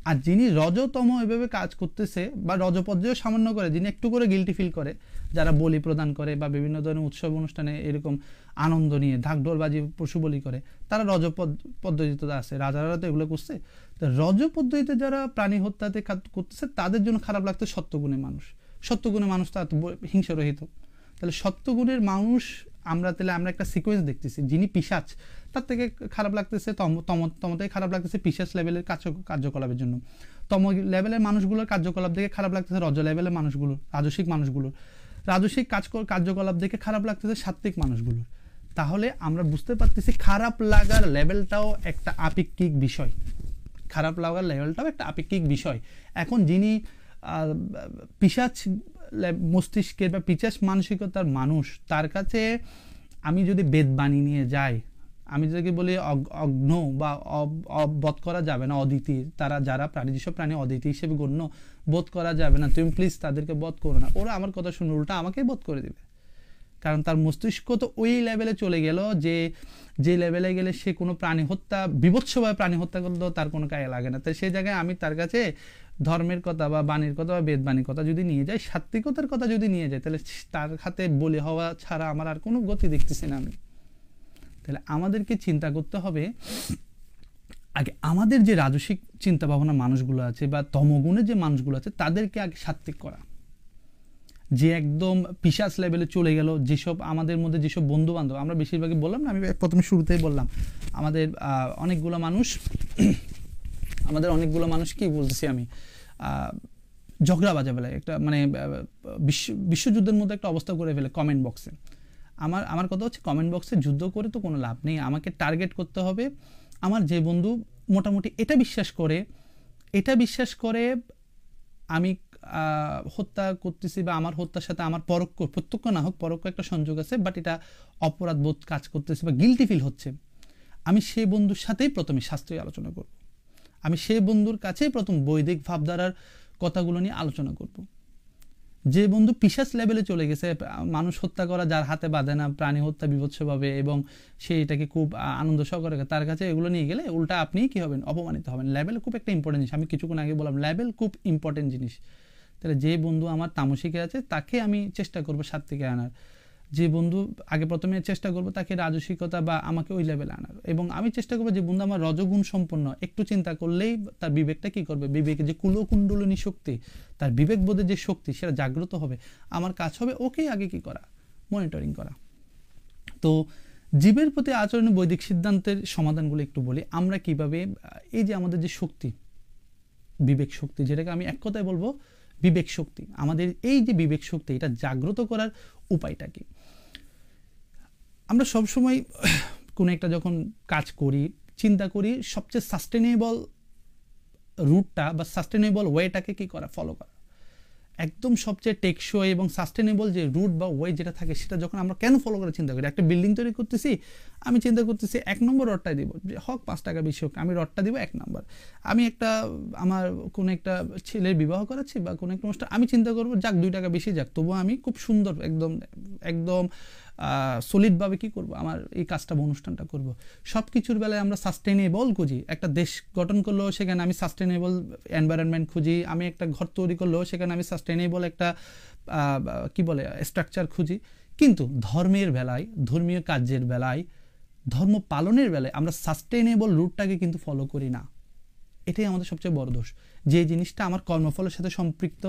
Speaker 1: আর যিনি রজতম এভাবে কাজ করতেছে বা রজ পর্যায়ে সামান্য করে, যিনি একটু করে গিল্টি ফিল করে, যারা বলি প্রদান করে বা বিভিন্ন ধরনের উৎসব অনুষ্ঠানে এরকম আনন্দ নিয়ে ঢাকঢোল বাজি পশু বলি করে, তারা রজ পদ্ধতিতে আছে, রাজারা তো এগুলো করছে। তো রজ পদ্ধতিতে যারা প্রাণী হত্যাতে করতেছে তাদের জন্য খারাপ লাগতো সত্যগুণের মানুষ তো হিংসা রহিত। তাহলে সত্যগুণের মানুষ আমরা একটা সিকোয়েন্স দেখতেছি, যিনি পিশাচ তার থেকে খারাপ লাগতেছে তমতে খারাপ লাগতেছে পিশাচ লেভেলের কার্যকলাপের জন্য, তম লেভেলের মানুষগুলোর কার্যকলাপ দেখে খারাপ লাগতেছে রজ লেভেলের মানুষগুলোর, রাজসিক কার্যকলাপ দেখে খারাপ লাগতেছে সাত্ত্বিক মানুষগুলোর। তাহলে আমরা বুঝতে পারতেছি খারাপ লাগার লেভেলটাও একটা আপেক্ষিক বিষয়। এখন যিনি পিশাচ মস্তিষ্কের বা পিশাচ মানসিকতার মানুষ, তার কাছে আমি যদি বেদবাণী নিয়ে যাই, আমি যদি বলি অগ্ন বা বধ করা যাবে না, অদিতি, তারা যারা যেসব প্রাণী অদিতি হিসেবে গণ্য, বোধ করা যাবে না, তুমি প্লিজ তাদেরকে বধ করো না, ওরা আমার কথা শুনে উল্টা আমাকেই বধ করে দিবে। কারণ তার মস্তিষ্ক তো ওই লেভেলে চলে গেল যে লেভেলে গেলে সে কোনো প্রাণী হত্যা, বিভৎসভাবে প্রাণী হত্যা করলেও তার কোনো গায়ে লাগে না। তাই সেই জায়গায় আমি তার কাছে ধর্মের কথা বা বাণীর কথা বা বেদবাণীর কথা যদি নিয়ে যাই, সাত্ত্বিকতার কথা যদি নিয়ে যাই, তাহলে তার হাতে বলি হওয়া ছাড়া আমার আর কোনো গতি দেখতেছি না আমি। তাহলে আমাদেরকে চিন্তা করতে হবে আগে আমাদের যে রাজসিক চিন্তা ভাবনা মানুষগুলো আছে বা তমগুণের যে মানুষগুলো আছে তাদেরকে আগে সাত্ত্বিক করা। যে একদম পিশাচ লেভেলে চলে গেল, যেসব আমাদের মধ্যে যেসব বন্ধু বান্ধব, আমরা বেশিরভাগই বললাম না, আমি প্রথমে শুরুতেই বললাম আমাদের অনেকগুলো মানুষ কি বলতেছি আমি, ঝগড়া বাজা ফেলে, একটা মানে বিশ্বযুদ্ধের মধ্যে একটা অবস্থা করে ফেলে কমেন্ট বক্সে। আমার কথা হচ্ছে কমেন্ট বক্সে যুদ্ধ করে তো কোনো লাভ নেই, আমাকে টার্গেট করতে হবে আমার যে বন্ধু মোটামুটি এটা বিশ্বাস করে আমি হত্যা করতেছি বা আমার হত্যার সাথে আমার প্রত্যক্ষ না হোক পরোক্ষ একটা সংযোগ আছে, বাট এটা অপরাধ বোধ কাজ করতেছে বা গিলটি ফিল হচ্ছে, আমি সেই বন্ধুর সাথেই প্রথমে শাস্ত্রীয় আলোচনা করব। আমি সেই বন্ধুর কাছেই প্রথম বৈদিক ভাবধারার কথাগুলো নিয়ে আলোচনা করব। যে বন্ধু পিশাচ লেভেলে চলে গেছে, মানুষ হত্যা করা যার হাতে বাঁধে না, প্রাণী হত্যা বিভৎসভাবে, এবং সে এটাকে খুব আনন্দ সহকারে, তার কাছে এগুলো নিয়ে গেলে উল্টা আপনিই কি হবেন, অপমানিত হবেন। লেভেল খুব একটা ইম্পর্টেন্ট জিনিস, আমি কিছুক্ষণ আগে বললাম লেভেল খুব ইম্পর্টেন্ট জিনিস। তাহলে যে বন্ধু আমার তামসিকে আছে তাকে আমি চেষ্টা করবো সাত্ত্বিকে আনার, যে বন্ধু আগে প্রথমে চেষ্টা করবো তাকে রাজসিকতা বা আমাকে ওই লেভেলে আনার, এবং আমি চেষ্টা করবো যে বন্ধু আমার রজগুণ সম্পন্ন, একটু চিন্তা করলেই তার বিবেকটা কি করবে, বিবেকে যে কুলকুণ্ডলিনী শক্তি, তার বিবেকবোধের যে শক্তি সেটা জাগ্রত হবে। আমার কাজ হবে ওকেই আগে কি করা, মনিটরিং করা। তো জীবের প্রতি আচরণের বৈদিক সিদ্ধান্তের সমাধানগুলো একটু বলি। আমরা কিভাবে এই যে আমাদের যে শক্তি, বিবেক শক্তি, যেটাকে আমি এক কথায় বলবো বিবেক শক্তি, আমাদের এই যে বিবেক শক্তি এটা জাগ্রত করার উপায়টা কি? আমরা সবসময় কোনো একটা যখন কাজ করি চিন্তা করি সবচেয়ে সাস্টেনেবল রুটটা বা সাস্টেনেবল ওয়েটাকে কি করা, ফলো করা। একদম সবচেয়ে টেকসই এবং সাস্টেনেবল যে রুট বা ওয়ে যেটা থাকে সেটা যখন আমরা কেন ফলো করে চিন্তা করি, একটা বিল্ডিং তৈরি করতেছি, আমি চিন্তা করতেছি 1 নম্বর রডটাই দিব, হোক 5 টাকা বেশি হোক, আমি রডটা দিব 1 নম্বর। আমি আমার কোনো একটা ছেলের বিবাহ করাচ্ছি বা কোনো একটা অনুষ্ঠান, আমি চিন্তা করবো যাক 2 টাকা বেশি যাক, তবুও আমি খুব সুন্দর একদম সলিডভাবে কি করব, আমার এই কাজটা বা অনুষ্ঠানটা করব। সব কিছুর বেলায় আমরা সাস্টেনেবল খুঁজি। একটা দেশ গঠন করলেও সেখানে আমি সাস্টেনেবল এনভায়রনমেন্ট খুঁজি, আমি একটা ঘর তৈরি করলেও সেখানে আমি সাস্টেনেবল একটা কি বলে স্ট্রাকচার খুঁজি। কিন্তু ধর্মের বেলায়, ধর্মীয় কার্যের বেলায়, ধর্ম পালনের বেলায় আমরা সাস্টেনেবল রুটটাকে কিন্তু ফলো করি না। এটাই আমাদের সবচেয়ে বড় দোষ। যে জিনিসটা আমার কর্মফলের সাথে সম্পৃক্ত,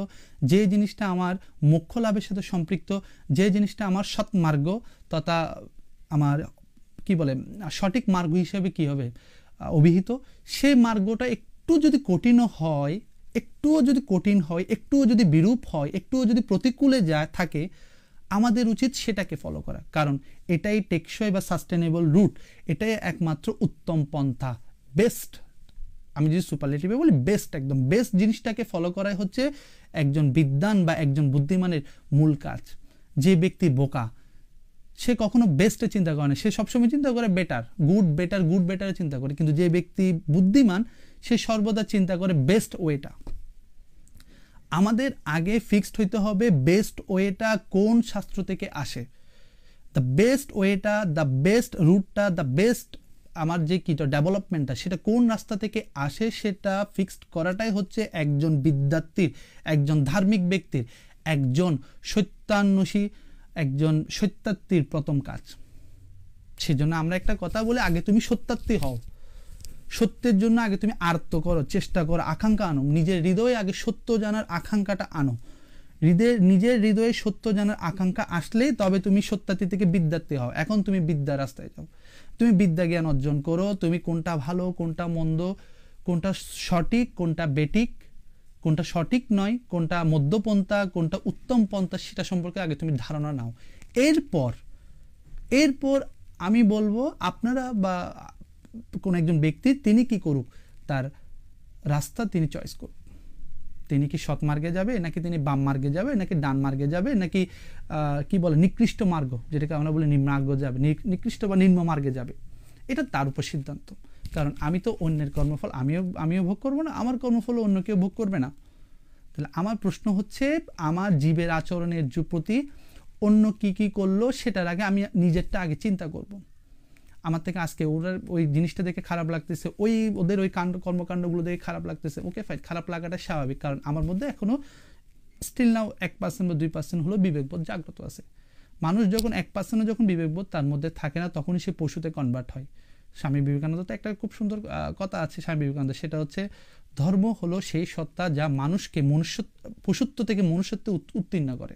Speaker 1: যে জিনিসটা আমার মোক্ষ লাভের সাথে সম্পৃক্ত, যে জিনিসটা আমার সৎমার্গ তথা আমার কি বলে সঠিক মার্গ হিসেবে কি হবে অভিহিত, সেই মার্গটা একটু যদি কঠিনও হয়, একটুও যদি বিরূপ হয়, একটুও যদি প্রতিকূলে থাকে, আমাদের উচিত সেটাকে ফলো করা। কারণ এটাই টেকসই বা সাস্টেনেবল রুট, এটাই একমাত্র উত্তম পন্থা, বেস্ট। আমি যদি সুপারলেটিভে বলি বেস্ট, একদম বেস্ট জিনিসটাকে ফলো করাই হচ্ছে একজন বিদ্বান বা একজন বুদ্ধিমানের মূল কাজ। যে ব্যক্তি বোকা সে কখনো বেস্টে চিন্তা করে না, সে সবসময় চিন্তা করে গুড বেটারে চিন্তা করে। কিন্তু যে ব্যক্তি বুদ্ধিমান সে সর্বদা চিন্তা করে বেস্ট ওয়েটা। আমাদের আগে ফিক্সড হইতে হবে বেস্ট ওয়েটা কোন শাস্ত্র থেকে আসে, দ্য বেস্ট ওয়েটা, দ্য বেস্ট রুটটা, দ্য বেস্ট আমার যে কিটা ডেভেলপমেন্টটা সেটা কোন রাস্তা থেকে আসে, সেটা ফিক্সড করাটাই হচ্ছে একজন বিদ্যার্থীর, একজন ধার্মিক ব্যক্তির, একজন সত্যান্বেষী, একজন সত্যার্থীর প্রথম কাজ। সেজন্য আমরা একটা কথা বলি, আগে তুমি সত্যার্থী হও, সত্যের জন্য আগে তুমি আর্ত করো, চেষ্টা করো, আকাঙ্ক্ষা আনো, নিজের হৃদয়ে আগে সত্য জানার আকাঙ্ক্ষাটা আনো। নিজের হৃদয়ে সত্য জানার আকাঙ্ক্ষা আসলেই তবে তুমি সত্যার্থী থেকে বিদ্যার্থী হও। এখন তুমি বিদ্যা রাস্তায় যাও, তুমি বিদ্যা জ্ঞান অর্জন করো, তুমি কোনটা ভালো কোনটা মন্দ, কোনটা সঠিক কোনটা বেঠিক, কোনটা সঠিক নয়, কোনটা মধ্যপন্থা, কোনটা উত্তম পন্থা, সেটা সম্পর্কে আগে তুমি ধারণা নাও। এরপর আমি বলবো আপনারা বা কোন একজন ব্যক্তি তিনি কি করুক, তার রাস্তা তিনি চয়েস করুক। তিনি কি সৎ মার্গে যাবে, নাকি তিনি বাম মার্গে যাবে, নাকি ডান মার্গে যাবে, নাকি কি বলে নিকৃষ্ট মার্গ, যেটাকে আমরা বলি নিম্নার্গ যাবে, নিকৃষ্ট বা নিম্ন মার্গে যাবে, এটা তার উপর সিদ্ধান্ত। কারণ আমি তো অন্যের কর্মফল আমিও ভোগ করবো না, আমার কর্মফল অন্য কেউ ভোগ করবে না। তাহলে আমার প্রশ্ন হচ্ছে, আমার জীবের আচরণের প্রতি অন্য কি করলো সেটার আগে আমি নিজেরটা আগে চিন্তা করব। আমার থেকে আজকে ওই জিনিসটা দেখে খারাপ লাগতেছে, ওদের ওই কর্মকাণ্ডগুলো দেখে খারাপ লাগতেছে, ওকে ফাইন, খারাপ লাগাটা স্বাভাবিক। কারণ আমার মধ্যে এখনো স্টিল নাও 1% বা 2% হলো বিবেকবোধ জাগ্রত আছে। মানুষ যখন 1% যখন বিবেকবোধ তার মধ্যে থাকে না, তখনই সে পশুতে কনভার্ট হয়। স্বামী বিবেকানন্দ তো একটা খুব সুন্দর কথা আছে স্বামী বিবেকানন্দ, সেটা হচ্ছে ধর্ম হলো সেই সত্তা যা মানুষকে পশুত্ব থেকে মনুষ্যত্বে উত্তীর্ণ করে।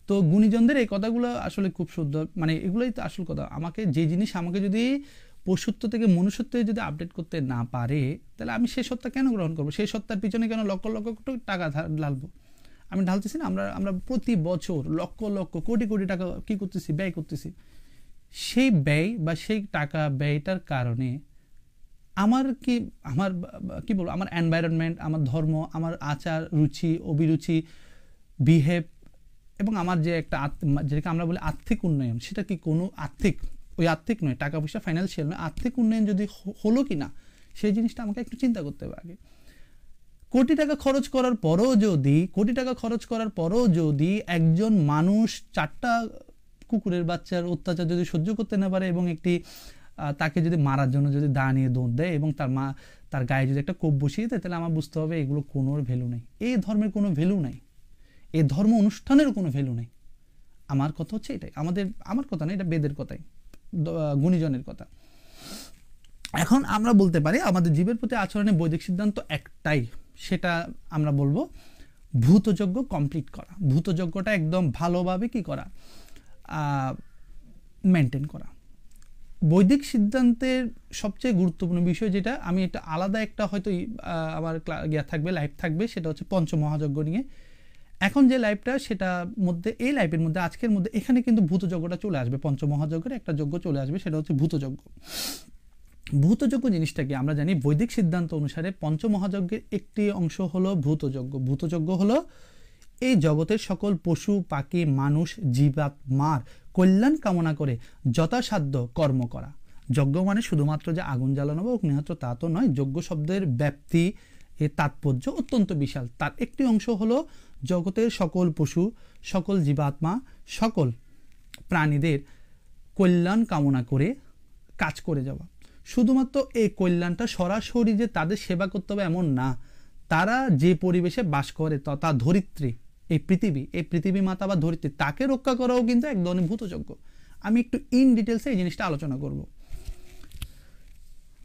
Speaker 1: তো গুণীজনদের এই কথাগুলো আসলে খুব সুন্দর, মানে এগুলোই তো আসল কথা। আমাকে যে জিনিস আমাকে যদি পশুত্ব থেকে মনুষ্যত্বে যদি আপডেট করতে না পারে, তাহলে আমি সেই সত্তা কেন গ্রহণ করবো? সেই সত্তার পিছনে কেন লক্ষ লক্ষ টাকা ঢালবো? আমি ঢালতেছি না, আমরা প্রতি বছর লক্ষ লক্ষ কোটি কোটি টাকা কি করতেছি, ব্যয় করতেছি। সেই ব্যয় বা সেই টাকা ব্যয়টার কারণে আমার কি বলবো, আমার এনভায়রনমেন্ট, আমার ধর্ম, আমার আচার, রুচি, অভিরুচি, বিহেভ, এবং আমার যে একটা যেটাকে আমরা বলি আর্থিক উন্নয়ন, সেটা কি কোনো আর্থিক নয়, টাকা পয়সা ফাইন্যান্সিয়াল নয়, আর্থিক উন্নয়ন যদি হলো কি না, সেই জিনিসটা আমাকে একটু চিন্তা করতে হবে আগে। কোটি টাকা খরচ করার পরও যদি একজন মানুষ 4টা কুকুরের বাচ্চার অত্যাচার যদি সহ্য করতে না পারে, এবং তাকে যদি মারার জন্য যদি দা নিয়ে দৌড় দেয়, এবং তার গায়ে যদি একটা কোপ বসিয়ে দেয়, তাহলে আমার বুঝতে হবে এগুলো কোনো ভ্যালু নেই। এই ধর্মের কোনো ভ্যালু নাই, এই ধর্ম অনুষ্ঠানেরও কোনো ভ্যালু নেই। আমার কথা হচ্ছে এটাই, আমার কথা না, এটা বেদের কথাই, গুণীজনের কথা। এখন আমরা বলতে পারি আমাদের জীবের প্রতি আচরণের বৈদিক সিদ্ধান্ত একটাই, সেটা আমরা বলবো ভূতযজ্ঞ কমপ্লিট করা। ভূতযজ্ঞটা একদম ভালোভাবে কি করা, মেনটেন করা। বৈদিক সিদ্ধান্তের সবচেয়ে গুরুত্বপূর্ণ বিষয় যেটা, আমি এটা আলাদা একটা হয়তো আমার লাইভ থাকবে, সেটা হচ্ছে পঞ্চমহাযজ্ঞ নিয়ে। এখন যে লাইভটা, সেটা মধ্যে, এই লাইভের মধ্যে, আজকের মধ্যে এখানে কিন্তু ভূতযজ্ঞটা চলে আসবে, পঞ্চমহাযজ্ঞের একটা যজ্ঞ চলে আসবে, সেটা হচ্ছে ভূতযজ্ঞ। ভূতযজ্ঞ জিনিসটা কি আমরা জানি, বৈদিক সিদ্ধান্ত অনুসারে পঞ্চমহাযজ্ঞের একটি অংশ হলো ভূতযজ্ঞ। ভূতযজ্ঞ হলো এই জগতের সকল পশু পাখি মানুষ জীবাত্মার কল্যাণ কামনা করে যথাসাধ্য কর্ম করা। যজ্ঞ মানে শুধুমাত্র যে আগুন জ্বালানো বা অগ্নিহোত্র তা তো নয়, যজ্ঞ শব্দের ব্যাপ্তি, এর তাৎপর্য অত্যন্ত বিশাল। তার একটি অংশ হলো জগতের সকল পশু, সকল জীবাত্মা, সকল প্রাণীদের কল্যাণ কামনা করে কাজ করে যাওয়া। শুধুমাত্র এই কল্যাণটা সরাসরি যে তাদের সেবা করতে হবে এমন না, তারা যে পরিবেশে বাস করে তথা ধরিত্রী, এই পৃথিবী মাতা বা ধরিত্রী, তাকে রক্ষা করাও কিন্তু এক ধরনের ভূতযজ্ঞ। আমি একটু ইন ডিটেলসে এই জিনিসটা আলোচনা করব।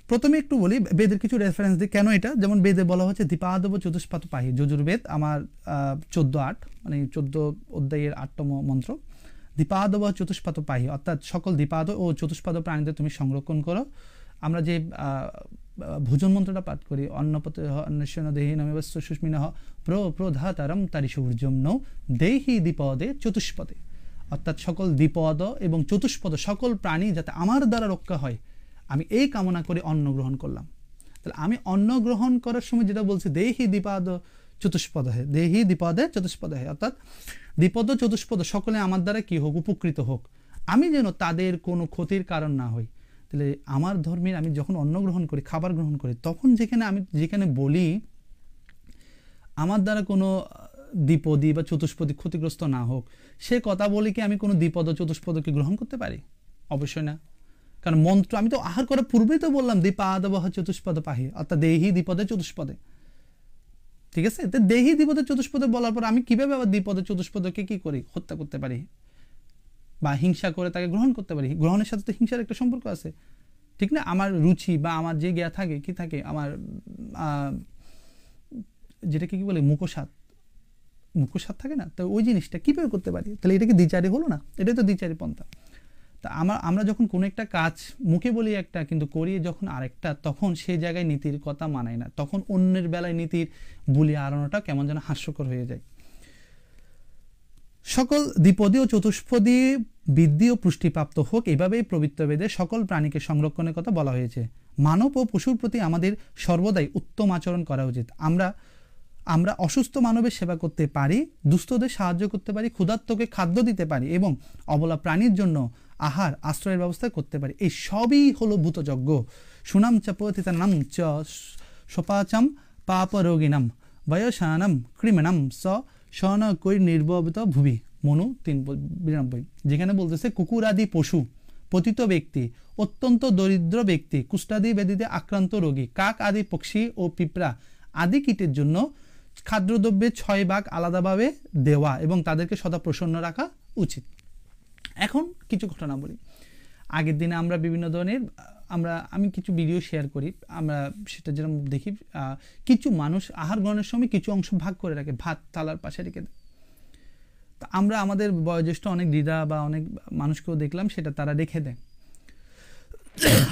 Speaker 1: প্রথমে একটু বলি বেদের কিছু রেফারেন্স দিই কেন এটা। যেমন বেদে বলা হচ্ছে দীপাদব চতুষ্পাত পাহি, যজুর্বেদ আমার 14:8, মানে 14 অধ্যায়ের 8তম মন্ত্র। দীপাদব চতুষ্পাত পাহি, অর্থাৎ সকল দ্বিপাদ ও চতুষ্পাদ প্রাণীদের তুমি সংরক্ষণ করো। আমরা যে ভোজন মন্ত্রটা পাঠ করি, অন্নপতে অন্বেষণ দেহি নমেবস্ত সুস্মিন প্রধাতারম তারি সূর্যম নৌ দেহি দ্বিপদে চতুষ্পদে, অর্থাৎ সকল দ্বিপদ এবং চতুষ্পদ সকল প্রাণী যাতে আমার দ্বারা রক্ষা হয়, আমি এই কামনা করে অন্ন গ্রহণ করলাম। তাহলে আমি অন্ন গ্রহণ করার সময় যেটা বলছি দেহি দ্বিপাদ চতুষ্পদ হে, দেহি দ্বিপদে চতুষ্পদ হে, অর্থাৎ দ্বিপদ চতুষ্পদ সকলে আমার দ্বারা কি হোক, উপকৃত হোক, আমি যেন তাদের কোনো ক্ষতির কারণ না হই। তাহলে আমার ধর্মের আমি যখন অন্ন গ্রহণ করি, খাবার গ্রহণ করি, তখন যেখানে বলি আমার দ্বারা কোনো দ্বিপদী বা চতুষ্পদী ক্ষতিগ্রস্ত না হোক, সে কথা বলি কি আমি কোনো দ্বিপদ চতুষ্পদকে গ্রহণ করতে পারি? অবশ্যই না। কারণ মন্ত্র আমি তো আহার করার পূর্বেই তো বললাম দীপাদবহ চতুষ্পদ পাহি, অর্থাৎ দেহি দ্বিপদে চতুষ্পদে। ঠিক আছে, তো দেহি দ্বিপদে চতুষ্পদে বলার পর আমি কিভাবে আবার দ্বিপদে চতুষ্পদকে কি করি, হত্যা করতে পারি বা হিংসা করে তাকে গ্রহণ করতে পারি? গ্রহণের সাথে তো হিংসার একটা সম্পর্ক আছে, ঠিক না? আমার রুচি বা আমার যে জ্ঞা থাকে, কি থাকে, আমার যেটাকে কি বলে মুখস্বাদ থাকে না, তো ওই জিনিসটা কিভাবে করতে পারি? তাহলে এটা কি দ্বিচারী হলো না? এটাই তো দ্বিচারী পন্থা। তা আমরা যখন কোনো একটা কাজ মুখে বলি একটা, কিন্তু করি যখন আরেকটা, তখন সেই জায়গায় নীতির কথা মানায় না, তখন অন্যের বেলায় নীতির বুলি আড়ানোটা কেমন যেন হাস্যকর হয়ে যায়। সকল দ্বিপদী ও চতুষ্পদী বৃদ্ধি ও পুষ্টিপ্রাপ্ত হোক, এভাবেই পবিত্র বেদে সকল প্রাণীকে সংরক্ষণের কথা বলা হয়েছে। মানব ও পশুর প্রতি আমাদের সর্বদাই উত্তম আচরণ করা উচিত। আমরা অসুস্থ মানবের সেবা করতে পারি, দুস্থদের সাহায্য করতে পারি, ক্ষুধার্তকে খাদ্য দিতে পারি এবং অবলা প্রাণীর জন্য আহার আশ্রয়ের ব্যবস্থা করতে পারি। এই সবই হলো ভূতযজ্ঞ। সুনাম চ পতিতানাম চ সোপাচাম পাপরোগিনাম বয়সানাম কৃমিণাম স সন কই নির্ভবিত ভুবি, মনু 3:92, যেখানে বলতেছে কুকুর আদি পশু, পতিত ব্যক্তি, অত্যন্ত দরিদ্র ব্যক্তি, কুষ্ঠাদি ব্যাধিতে আক্রান্ত রোগী, কাক আদি পক্ষী ও পিঁপড়া আদি কীটের জন্য খাদ্যদ্রব্যের 6 ভাগ আলাদাভাবে দেওয়া এবং তাদেরকে সদা প্রসন্ন রাখা উচিত। এখন কিছু ঘটনা বলি। আগের দিনে আমরা বিভিন্ন ধরনের আমি কিছু ভিডিও শেয়ার করি, আমরা সেটা যেরকম দেখি কিছু মানুষ আহার গ্রহণের সময় কিছু অংশ ভাগ করে রাখে, ভাত থালার পাশে রেখে দেয়। তা আমরা আমাদের বয়োজ্যেষ্ঠ অনেক দিদা বা অনেক মানুষকেও দেখলাম সেটা তারা রেখে দেয়।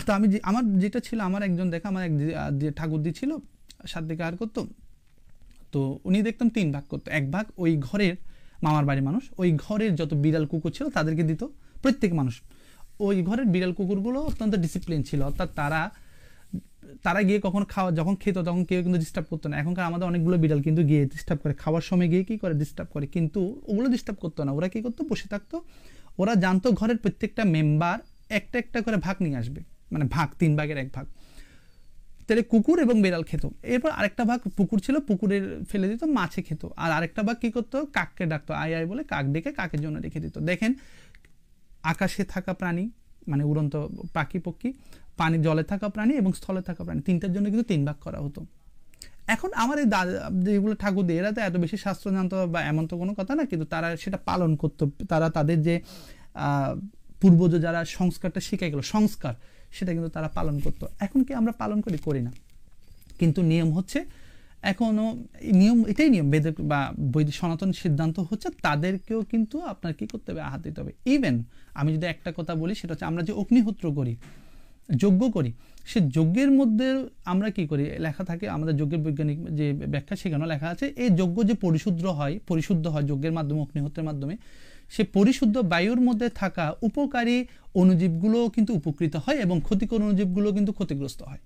Speaker 1: তো আমার যেটা ছিল, আমার একজন আমার এক ঠাকুরদি ছিল, সাত দিকে আহার করতো। তো উনি দেখতাম 3 ভাগ করতো। 1 ভাগ ওই ঘরের, মামার বাড়ির মানুষ, ওই ঘরের যত বিড়াল কুকুর ছিল তাদেরকে দিত। প্রত্যেক মানুষ, ওই ঘরের বিড়াল কুকুরগুলো অত্যন্ত ডিসিপ্লিন ছিল, অর্থাৎ তারা গিয়ে কখন যখন খেত তখন কেউ কিন্তু ডিস্টার্ব করতো না। এখনকার আমাদের অনেকগুলো বিড়াল কিন্তু গিয়ে ডিস্টার্ব করে, খাওয়ার সময় গিয়ে কি করে ডিস্টার্ব করে, কিন্তু ওগুলো ডিস্টার্ব করতো না। ওরা কি করতো, বসে থাকতো। ওরা জানতো ঘরের প্রত্যেকটা মেম্বার একটা একটা করে ভাগ নিয়ে আসবে, মানে ভাগ 3 ভাগের 1 ভাগ। তাহলে কুকুর এবং বিড়াল খেত। এরপর আরেকটা ভাগ পুকুর ছিল, পুকুরের ফেলে দিত, মাছে খেত। আর আরেকটা ভাগ কি করতো, কাককে ডাকতো, আয় আয় বলে কাক ডেকে কাকের জন্য রেখে দিত। দেখেন, আকাশে থাকা প্রাণী মানে উড়ন্ত পাখি পক্ষী, পানি জলে থাকা প্রাণী এবং স্থলে থাকা প্রাণী, 3টার জন্য কিন্তু 3 ভাগ করা হতো। এখন আমার এই যেগুলো ঠাকুর দিয়ে, এরা তো এত বেশি শাস্ত্র জানতো বা এমন তো কোনো কথা না, কিন্তু তারা সেটা পালন করতো। তারা তাদের যে পূর্বজ যারা সংস্কারটা শিখে গেল, সংস্কার, সেটা কিন্তু তারা পালন করতো। এখন কি আমরা পালন করি না। কিন্তু নিয়ম হচ্ছে, এখনো নিয়ম, এটাই নিয়ম, বেদের বা বৈদিক সনাতন সিদ্ধান্ত হচ্ছে তাদেরকেও কিন্তু আপনার কি করতে হবে, আহার দিতে হবে। ইভেন আমি যদি একটা কথা বলি, সেটা হচ্ছে আমরা যে অগ্নিহোত্র করি, যজ্ঞ করি, সে যজ্ঞের মধ্যে আমরা কি করি, লেখা থাকে আমাদের যজ্ঞের বৈজ্ঞানিক যে ব্যাখ্যা, সেখানে লেখা আছে এই যজ্ঞ যে পরিশুদ্ধ হয় যজ্ঞের মাধ্যমে, অগ্নিহোত্রের মাধ্যমে, সে পরিশুদ্ধ বায়ুর মধ্যে থাকা উপকারী অণুজীবগুলো কিন্তু উপকৃত হয় এবং ক্ষতিকর অণুজীবগুলো কিন্তু ক্ষতিগ্রস্ত হয়।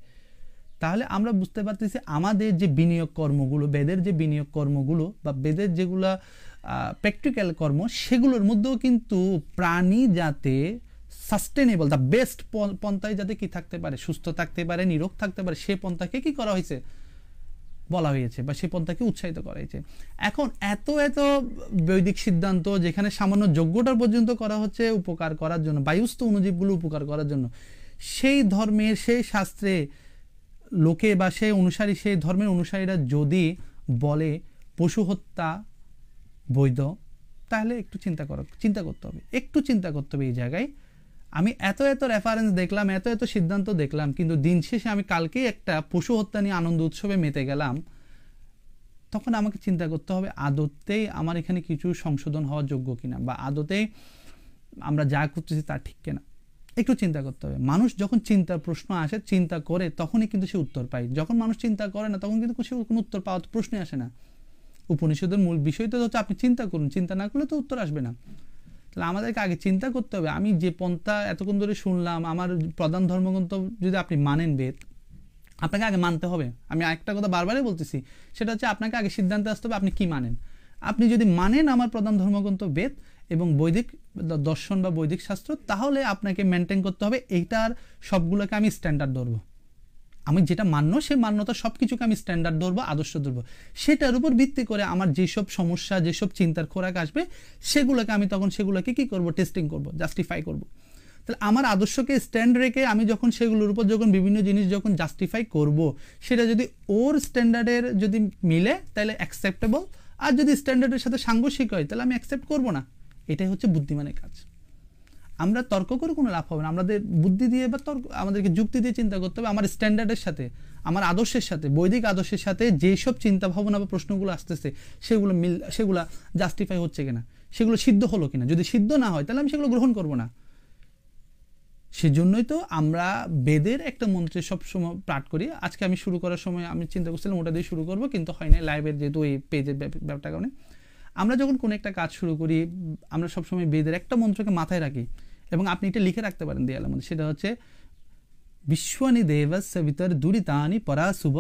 Speaker 1: তাহলে আমরা বুঝতে পারতেছি আমাদের যে বিনিয়োগ কর্মগুলো, বেদের যে বিনিয়োগ কর্মগুলো বা বেদের যেগুলা প্র্যাকটিক্যাল কর্ম, সেগুলোর মধ্যেও কিন্তু প্রাণী যাতে সাস্টেনেবল, দ্য বেস্ট পন্থায় যাতে কি থাকতে পারে, সুস্থ থাকতে পারে, নিরোগ থাকতে পারে, সে পন্থাকে কি করা হয়েছে, বলা হয়েছে, বা সে পন্থাকে উৎসাহিত করা হয়েছে। এখন এত বৈদিক সিদ্ধান্ত, যেখানে সামান্য যজ্ঞটার পর্যন্ত করা হচ্ছে উপকার করার জন্য, বায়ুস্থ অণুজীবগুলো উপকার করার জন্য, সেই ধর্মের, সেই শাস্ত্রে লোকে বা সেই অনুসারী, সেই ধর্মের অনুসারীরা যদি বলে পশু হত্যা বৈধ, তাহলে একটু চিন্তা করতে হবে, এই জায়গায়। আমি এত রেফারেন্স দেখলাম, এত সিদ্ধান্ত দেখলাম, কিন্তু দিন শেষে আমি কালকেই একটা পশু হত্যা নিয়ে আনন্দ উৎসবে মেতে গেলাম, তখন আমাকে চিন্তা করতে হবে আদতেই আমার এখানে কিছু সংশোধন হওয়ার যোগ্য কিনা, বা আদতেই আমরা যা করতেছি তা ঠিক কিনা, একটু চিন্তা করতে হবে। মানুষ যখন চিন্তার প্রশ্ন আসে, চিন্তা করে, তখনই কিন্তু সে উত্তর পায়। যখন মানুষ চিন্তা করে না, তখন কিন্তু সে কোনো উত্তর পাওয়ার প্রশ্নই আসে না। উপনিষদের মূল বিষয় তো হচ্ছে আপনি চিন্তা করুন, চিন্তা না করলে তো উত্তর আসবে না। তাহলে আমাদেরকে আগে চিন্তা করতে হবে, আমি যে পন্থা এতক্ষণ ধরে শুনলাম, আমার প্রধান ধর্মগ্রন্থ যদি আপনি মানেন বেদ, আপনাকে আগে মানতে হবে। আমি একটা কথা বারবারই বলতেছি, সেটা হচ্ছে আপনাকে আগে সিদ্ধান্তে আসতে হবে আপনি কি মানেন। আপনি যদি মানেন আমার প্রধান ধর্মগ্রন্থ বেদ এবং বৈদিক দর্শন বা বৈদিক শাস্ত্র, তাহলে আপনাকে মেনটেন করতে হবে এইটার সবগুলোকে আমি স্ট্যান্ডার্ড ধরবো। আমি যেটা মান্য, সে মান্যতা সব কিছুকে আমি স্ট্যান্ডার্ড ধরবো, আদর্শ ধরবো। সেটার উপর ভিত্তি করে আমার যেসব সমস্যা, যেসব চিন্তার খোরাক আসবে, সেগুলোকে আমি তখন সেগুলোকে কি করব, টেস্টিং করব, জাস্টিফাই করব। তাহলে আমার আদর্শকে স্ট্যান্ড রেখে আমি যখন সেগুলোর উপর যখন বিভিন্ন জিনিস যখন জাস্টিফাই করব, সেটা যদি ওর স্ট্যান্ডার্ডের যদি মিলে, তাহলে অ্যাকসেপ্টেবল। আর যদি স্ট্যান্ডার্ডের সাথে সাংঘর্ষিক হয়, তাহলে আমি অ্যাকসেপ্ট করব না। এটাই হচ্ছে বুদ্ধিমানের কাজ। আমরা তর্ক করে কোনো লাভ হবে না। আমাদের বুদ্ধি দিয়ে বা আমাদেরকে যুক্তি দিয়ে চিন্তা করতে হবে আমার স্ট্যান্ডার্ডের সাথে, আমার আদর্শের সাথে, বৈদিক আদর্শের সাথে যেসব চিন্তা ভাবনা বা প্রশ্নগুলো আসতেছে, সেগুলো জাস্টিফাই হচ্ছে কিনা, সেগুলো সিদ্ধ হলো কিনা। যদি সিদ্ধ না হয়, তাহলে আমি সেগুলো গ্রহণ করব না। সেজন্যই তো আমরা বেদের একটা মন্ত্রের সবসময় পাঠ করি। আজকে আমি শুরু করার সময় আমি চিন্তা করছিলাম ওটা দিয়ে শুরু করব, কিন্তু হয় না, লাইভের যেহেতু এই পেজের ব্যাপারটা কারণে। আমরা যখন কোনো একটা কাজ শুরু করি, আমরা সবসময় বেদের একটা মন্ত্রকে মাথায় রাখি, এবং আপনি এটা লিখে রাখতে পারেন দেয়ালের মধ্যে। সেটা হচ্ছে বিশ্বনি দেবস্য ভিতর দুরিতানি পরাশুভ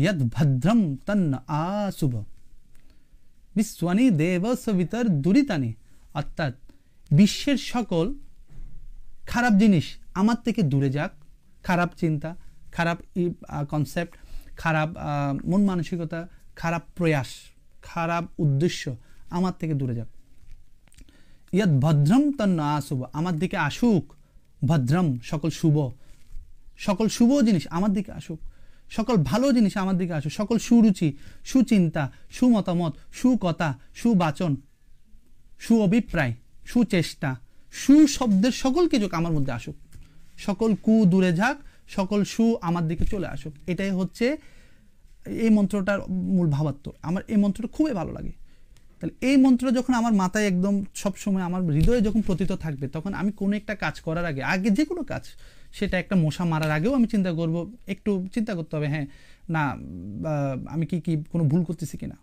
Speaker 1: ইয়দ ভদ্রম তন্ন আশুভ। বিশ্বনি দেবস্য ভিতর দুরিতানি, অর্থাৎ বিশ্বের সকল খারাপ জিনিস আমার থেকে দূরে যাক। খারাপ চিন্তা, খারাপ কনসেপ্ট, খারাপ মন মানসিকতা, খারাপ প্রয়াস, খারাপ উদ্দেশ্য আমার থেকে দূরে যাক। ইয়াদ ভদ্রম তন্ন আশুভ, আমার দিকে আসুক। ভদ্রম, সকল শুভ জিনিস আমার দিকে আসুক, সকল ভালো জিনিস আমার দিকে আসুক, সকল সুরুচি, সুচিন্তা, সুমতামত, সুকথা, সুবাচন, সুঅভিপ্রায়, সুচেষ্টা, সুশব্দের সকল কিছু আমার মধ্যে আসুক, সকল কু দূরে যাক, সকল সু আমার দিকে চলে আসুক। এটাই হচ্ছে এই মন্ত্রটার মূল ভাবাত্ম। আমার এই মন্ত্রটা খুবই ভালো লাগে। তাহলে এই মন্ত্র যখন আমার মাথায় একদম সবসময় আমার হৃদয়ে যখন প্রতীত থাকবে, তখন আমি কোনো একটা কাজ করার আগে, যে কোনো কাজ, সেটা একটা মশা মারার আগেও আমি চিন্তা করব, একটু চিন্তা করতে হবে, হ্যাঁ না আমি কি কোনো ভুল করতেছি কিনা।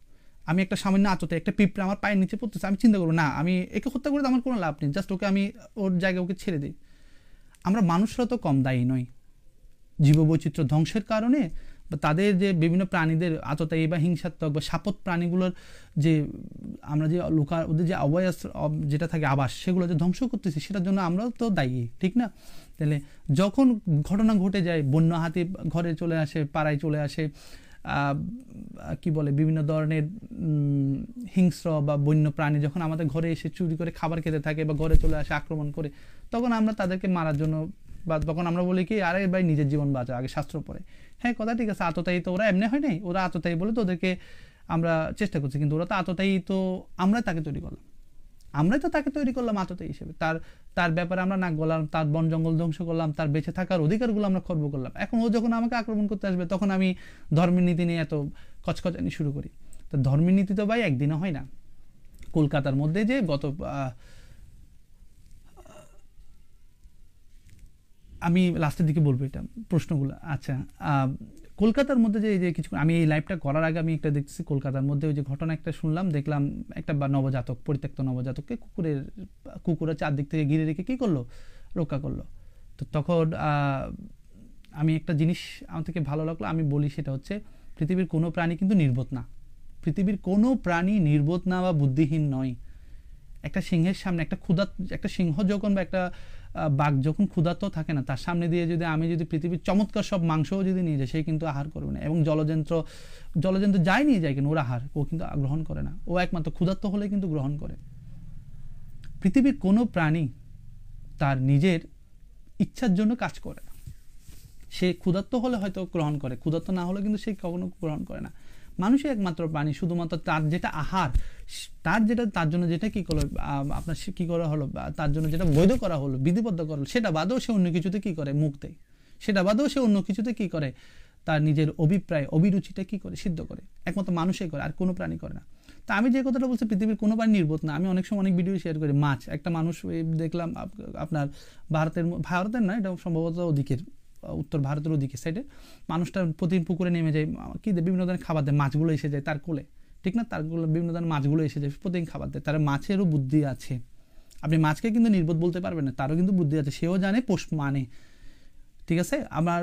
Speaker 1: আমি একটা সামান্য আততে একটা পিঁপড়া আমার পায়ের নিচে পড়তেছে, আমি চিন্তা করবো না আমি একে হত্যা করে আমার কোনো লাভ নেই, জাস্ট ওকে আমি ওর জায়গায় ওকে ছেড়ে দিই। আমরা মানুষরা তো কম দায়ী নই জীববৈচিত্র্য ধ্বংসের কারণে, বা তাদের যে বিভিন্ন প্রাণীদের আততায়ী বা হিংসাত্মক বা সাপত প্রাণীগুলোর যে আমরা যে ওদের যে অবয়াস যেটা থাকে আবাস, সেগুলো যে ধ্বংস করতেছি, সেটার জন্য আমরাও তো দায়ী, ঠিক না? তাহলে যখন ঘটনা ঘটে যায়, বন্য হাতি ঘরে চলে আসে, পাড়ায় চলে আসে, কি বলে বিভিন্ন ধরনের হিংস্র বা বন্য প্রাণী যখন আমাদের ঘরে এসে চুরি করে খাবার খেতে থাকে বা ঘরে চলে আসে আক্রমণ করে, তখন আমরা তাদেরকে মারার জন্য, বা তখন আমরা বলি কি, আরে ভাই নিজের জীবন বাঁচা, আগে শাস্ত্র পড়ে। হ্যাঁ কথা ঠিক আছে, আততায়ী তো ওরা এমনি হয় নাই, ওরা আততায়ী বলে তো ওদেরকে আমরা চেষ্টা করছি, কিন্তু ওরা তো আততায়ী, তো আমরাই তাকে তৈরি করলাম আততায়ী হিসেবে। তার ব্যাপারে আমরা নাক গলাম, তার বন জঙ্গল ধ্বংস করলাম, তার বেঁচে থাকার অধিকারগুলো আমরা খর্ব করলাম। এখন ও যখন আমাকে আক্রমণ করতে আসবে, তখন আমি ধর্মের নীতি নিয়ে এত কচকচানি শুরু করি। তো ধর্মের নীতি তো ভাই একদিনে হয় না। কলকাতার মধ্যে যে আমি লাস্টের দিকে বলবো এটা প্রশ্নগুলো। আচ্ছা, কলকাতার মধ্যে যে কিছু, আমি এই লাইভটা করার আগে আমি একটা দেখছি, কলকাতার মধ্যে ওই যে ঘটনা একটা শুনলাম, দেখলাম একটা নবজাতক, পরিত্যক্ত নবজাতককে কুকুরের চারদিক থেকে ঘিরে রেখে কী করলো, রক্ষা করলো। তো তখন আমি একটা জিনিস আমার থেকে ভালো লাগলো, আমি বলি, সেটা হচ্ছে পৃথিবীর কোনো প্রাণী কিন্তু নির্বোধ না। পৃথিবীর কোনো প্রাণী নির্বোধ না বা বুদ্ধিহীন নয়। একটা সিংহের সামনে একটা সিংহ যখন বা একটা বাঘ যখন ক্ষুধার্ত থাকে না, তার সামনে দিয়ে আমি যদি পৃথিবীর চমৎকার সব মাংসও যদি নিয়ে যায়, সে কিন্তু আহার করবে না। এবং জলযন্ত্র যাই নিয়ে যায় কিন্তু ওর আহার ও কিন্তু গ্রহণ করে না, ও একমাত্র ক্ষুধার্ত হলে কিন্তু গ্রহণ করে। পৃথিবীর কোনো প্রাণী তার নিজের ইচ্ছার জন্য কাজ করে না। সে ক্ষুধার্ত হলে হয়তো গ্রহণ করে, ক্ষুধার্ত না হলে কিন্তু সে কখনো গ্রহণ করে না। মানুষই একমাত্র প্রাণী, শুধুমাত্র তার যেটা আহার, তার জন্য যেটা কি করলো আপনার কি করা হলো, তার জন্য যেটা বৈধ করা হলো, বিধিবদ্ধ করা হলো, সেটা বাদেও সে অন্য কিছুতে কি করে, মুখ দেয়। সেটা বাদেও সে অন্য কিছুতে কি করে, তার নিজের অভিপ্রায় অভিরুচিটা কি করে, সিদ্ধ করে। একমাত্র মানুষই করে, আর কোনো প্রাণী করে না। তা আমি যে কথাটা বলছি, পৃথিবীর কোনো প্রাণী নির্বোধ না। আমি অনেক সময় অনেক ভিডিও শেয়ার করি, মাছ, একটা মানুষ দেখলাম আপনার ভারতের না, এটা সম্ভবত ওদিকের উত্তর ভারতের ওদিকে সাইডে, মানুষটা প্রতিদিন পুকুরে নেমে যায়, কি দেয়, বিভিন্ন ধরনের খাবার দেয়, মাছগুলো এসে যায় তার কোলে, ঠিক না? তারগুলো বিভিন্ন ধরনের মাছগুলো এসে যায়, প্রতিদিন খাবার দেয়। তার মাছেরও বুদ্ধি আছে। আপনি মাছকে কিন্তু নির্বোধ বলতে পারবেন না, তারও কিন্তু বুদ্ধি আছে, সেও জানে পোষ মানে, ঠিক আছে? আমার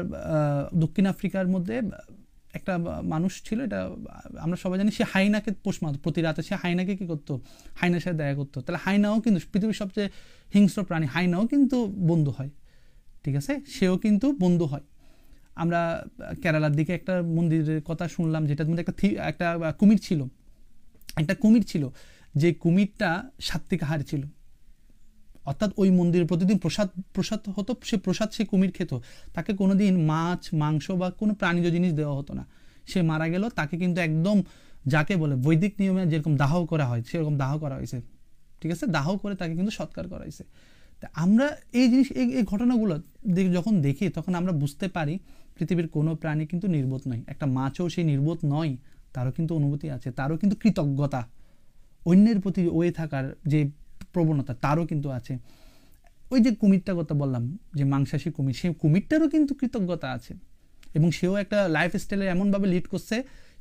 Speaker 1: দক্ষিণ আফ্রিকার মধ্যে একটা মানুষ ছিল, এটা আমরা সবাই জানি, সে হাইনাকে পোষ মানত, প্রতি রাতে সে হাইনাকে কি করতো, হাইনার সাথে দেখা করতো। তাহলে হাইনাও কিন্তু পৃথিবীর সবচেয়ে হিংস্র প্রাণী, হাইনাও কিন্তু বন্ধু হয়, ঠিক আছে? সেও কিন্তু বন্ধু হয়। আমরা কেরালার দিকে একটা মন্দিরের কথা শুনলাম, যেটার মধ্যে একটা কুমির ছিল, যে কুমিরটা সাত্বিক আহার ছিল। অর্থাৎ ওই মন্দিরে প্রতিদিন প্রসাদ হতো, সে প্রসাদ সে কুমির খেত, তাকে কোনোদিন মাছ মাংস বা কোনো প্রাণীজ জিনিস দেওয়া হতো না। সে মারা গেল, তাকে কিন্তু একদম যাকে বলে বৈদিক নিয়মে যেরকম দাহ করা হয়, সেরকম দাহ করা হয়েছে, ঠিক আছে? দাহ করে তাকে কিন্তু সৎকার করা হয়েছে। তা আমরা এই ঘটনাগুলো যখন দেখি, তখন আমরা বুঝতে পারি পৃথিবীর কোনো প্রাণী কিন্তু নির্বোধ নয়। একটা মাছও সেই নির্বোধ নয়, তারও কিন্তু অনুভূতি আছে, তারও কিন্তু কৃতজ্ঞতা, অন্যের প্রতি ওয়ে থাকার যে প্রবণতা তারও কিন্তু আছে। ওই যে কুমিরটার কথা বললাম, যে মাংসাশী কুমির, সেই কুমিরটারও কিন্তু কৃতজ্ঞতা আছে, এবং সেও একটা লাইফ স্টাইলে এমনভাবে লিড করছে,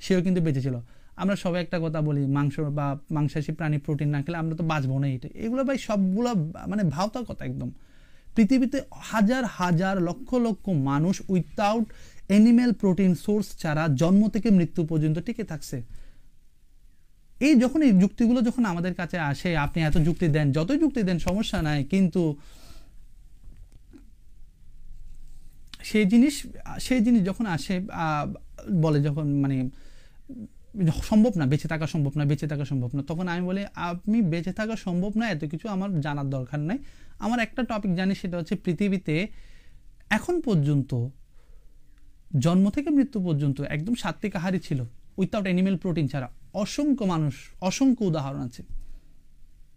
Speaker 1: সেও কিন্তু বেঁচেছিল। আমরা সবাই একটা কথা বলি, মাংস বা মাংসাশী প্রাণী প্রোটিন না খেলে আমরা তো বাঁচবো না। এগুলো ভাই সবগুলো মানে ভাওতা কথা একদম। পৃথিবীতে হাজার হাজার লক্ষ লক্ষ মানুষ উইথাউট অ্যানিম্যাল প্রোটিন সোর্স ছাড়া জন্ম থেকে মৃত্যু পর্যন্ত টিকে থাকছে। এই যুক্তিগুলো যখন আমাদের কাছে আসে, আপনি এত যুক্তি দেন, যতই যুক্তি দেন সমস্যা নাই, কিন্তু সেই জিনিস যখন আসে, বলে যখন মানে সম্ভব না, বেঁচে থাকা সম্ভব না, তখন আমি বলি, আপনি বেঁচে থাকা সম্ভব না, এত কিছু আমার জানার দরকার নাই। আমার একটা টপিক জানি, সেটা হচ্ছে পৃথিবীতে এখন পর্যন্ত জন্ম থেকে মৃত্যু পর্যন্ত একদম সাত্বিক আহারই ছিল, উইথাউট অ্যানিম্যাল প্রোটিন ছাড়া। অসংখ্য মানুষ, অসংখ্য উদাহরণ আছে।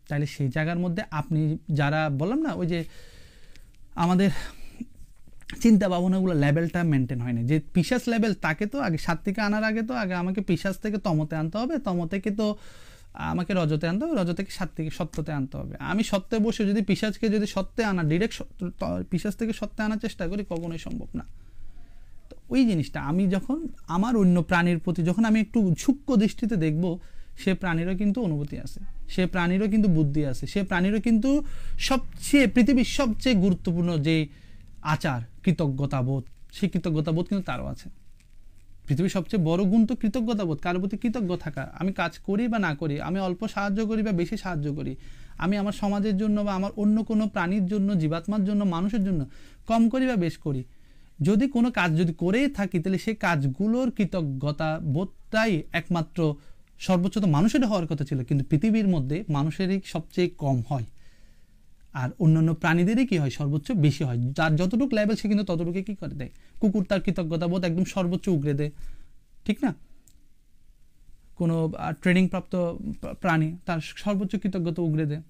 Speaker 1: তাহলে সেই জায়গার মধ্যে আপনি যারা বললাম না ওই যে আমাদের চিন্তা ভাবনাগুলো লেভেলটা মেনটেন হয় না, যে পিশাচ লেভেল তাকে তো আগে সাত্বিকে আনার আগে তো আগে আমাকে পিশাচ থেকে তমতে আনতে হবে, তম থেকে তো আমাকে রজতে আনতে হবে, রজ থেকে সাত্বিকে সত্যতে আনতে হবে। আমি সত্যে বসে যদি পিশাচকে যদি সত্যে আনা ডিরেক্ট পিশাচ থেকে সত্যে আনার চেষ্টা করি কখনোই সম্ভব না। তো ওই জিনিসটা আমি যখন আমার অন্য প্রাণীর প্রতি যখন আমি একটু সূক্ষ্ম দৃষ্টিতে দেখব, সে প্রাণীরও কিন্তু অনুভূতি আছে, সে প্রাণীরও কিন্তু বুদ্ধি আছে, সে প্রাণীরও কিন্তু সবচেয়ে পৃথিবীর সবচেয়ে গুরুত্বপূর্ণ যে আচার কৃতজ্ঞতাবোধ, সেই কৃতজ্ঞতাবোধ কিন্তু তারও আছে। পৃথিবীর সবচেয়ে বড় গুণ তো কৃতজ্ঞতাবোধ, কারোর প্রতি কৃতজ্ঞ থাকা। আমি কাজ করি বা না করি, আমি অল্প সাহায্য করি বা বেশি সাহায্য করি, আমি আমার সমাজের জন্য বা আমার অন্য কোনো প্রাণীর জন্য, জীবাত্মার জন্য, মানুষের জন্য কম করি বা বেশ করি, যদি কোনো কাজ যদি করেই থাকি তাহলে সেই কাজগুলোর কৃতজ্ঞতা বোধটাই একমাত্র সর্বোচ্চ তো মানুষের হওয়ার কথা ছিল, কিন্তু পৃথিবীর মধ্যে মানুষেরই সবচেয়ে কম হয়, আর অন্যান্য প্রাণীদেরই কি হয় সর্বোচ্চ বেশি হয়। যার যতটুকু লেভেল সে কিন্তু ততটুকু কি করে দেয়। কুকুর তার কৃতজ্ঞতা বোধ একদম সর্বোচ্চ উগড়ে দেয়, ঠিক না? কোনো ট্রেনিং প্রাপ্ত প্রাণী তার সর্বোচ্চ কৃতজ্ঞতা উগড়ে দেয়।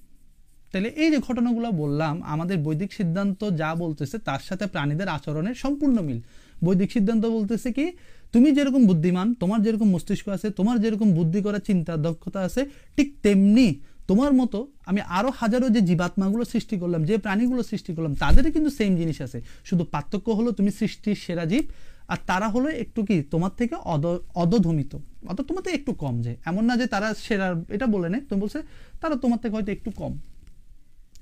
Speaker 1: তাহলে এই যে ঘটনাগুলো বললাম, আমাদের বৈদিক সিদ্ধান্ত যা বলতেছে তার সাথে প্রাণীদের আচরণের সম্পূর্ণ মিল। বৈদিক সিদ্ধান্ত বলতেছে কি, তুমি যেরকম বুদ্ধিমান, তোমার যেরকম মস্তিষ্ক আছে, তোমার যেরকম বুদ্ধি করার চিন্তার দক্ষতা আছে, ঠিক তেমনি তোমার মতো আমি আরো হাজারো যে জীবাত্মাগুলো সৃষ্টি করলাম, যে প্রাণীগুলো সৃষ্টি করলাম, তাদেরই কিন্তু সেম জিনিস আছে। শুধু পার্থক্য হলো তুমি সৃষ্টির সেরা জীব, আর তারা হলো একটু কি তোমার থেকে অধধমিত, অর্থাৎ তোমার থেকে একটু কম। যে এমন না যে তারা সেরা, এটা বলে নেই, তুমি বলছে তারা তোমার থেকে হয়তো একটু কম,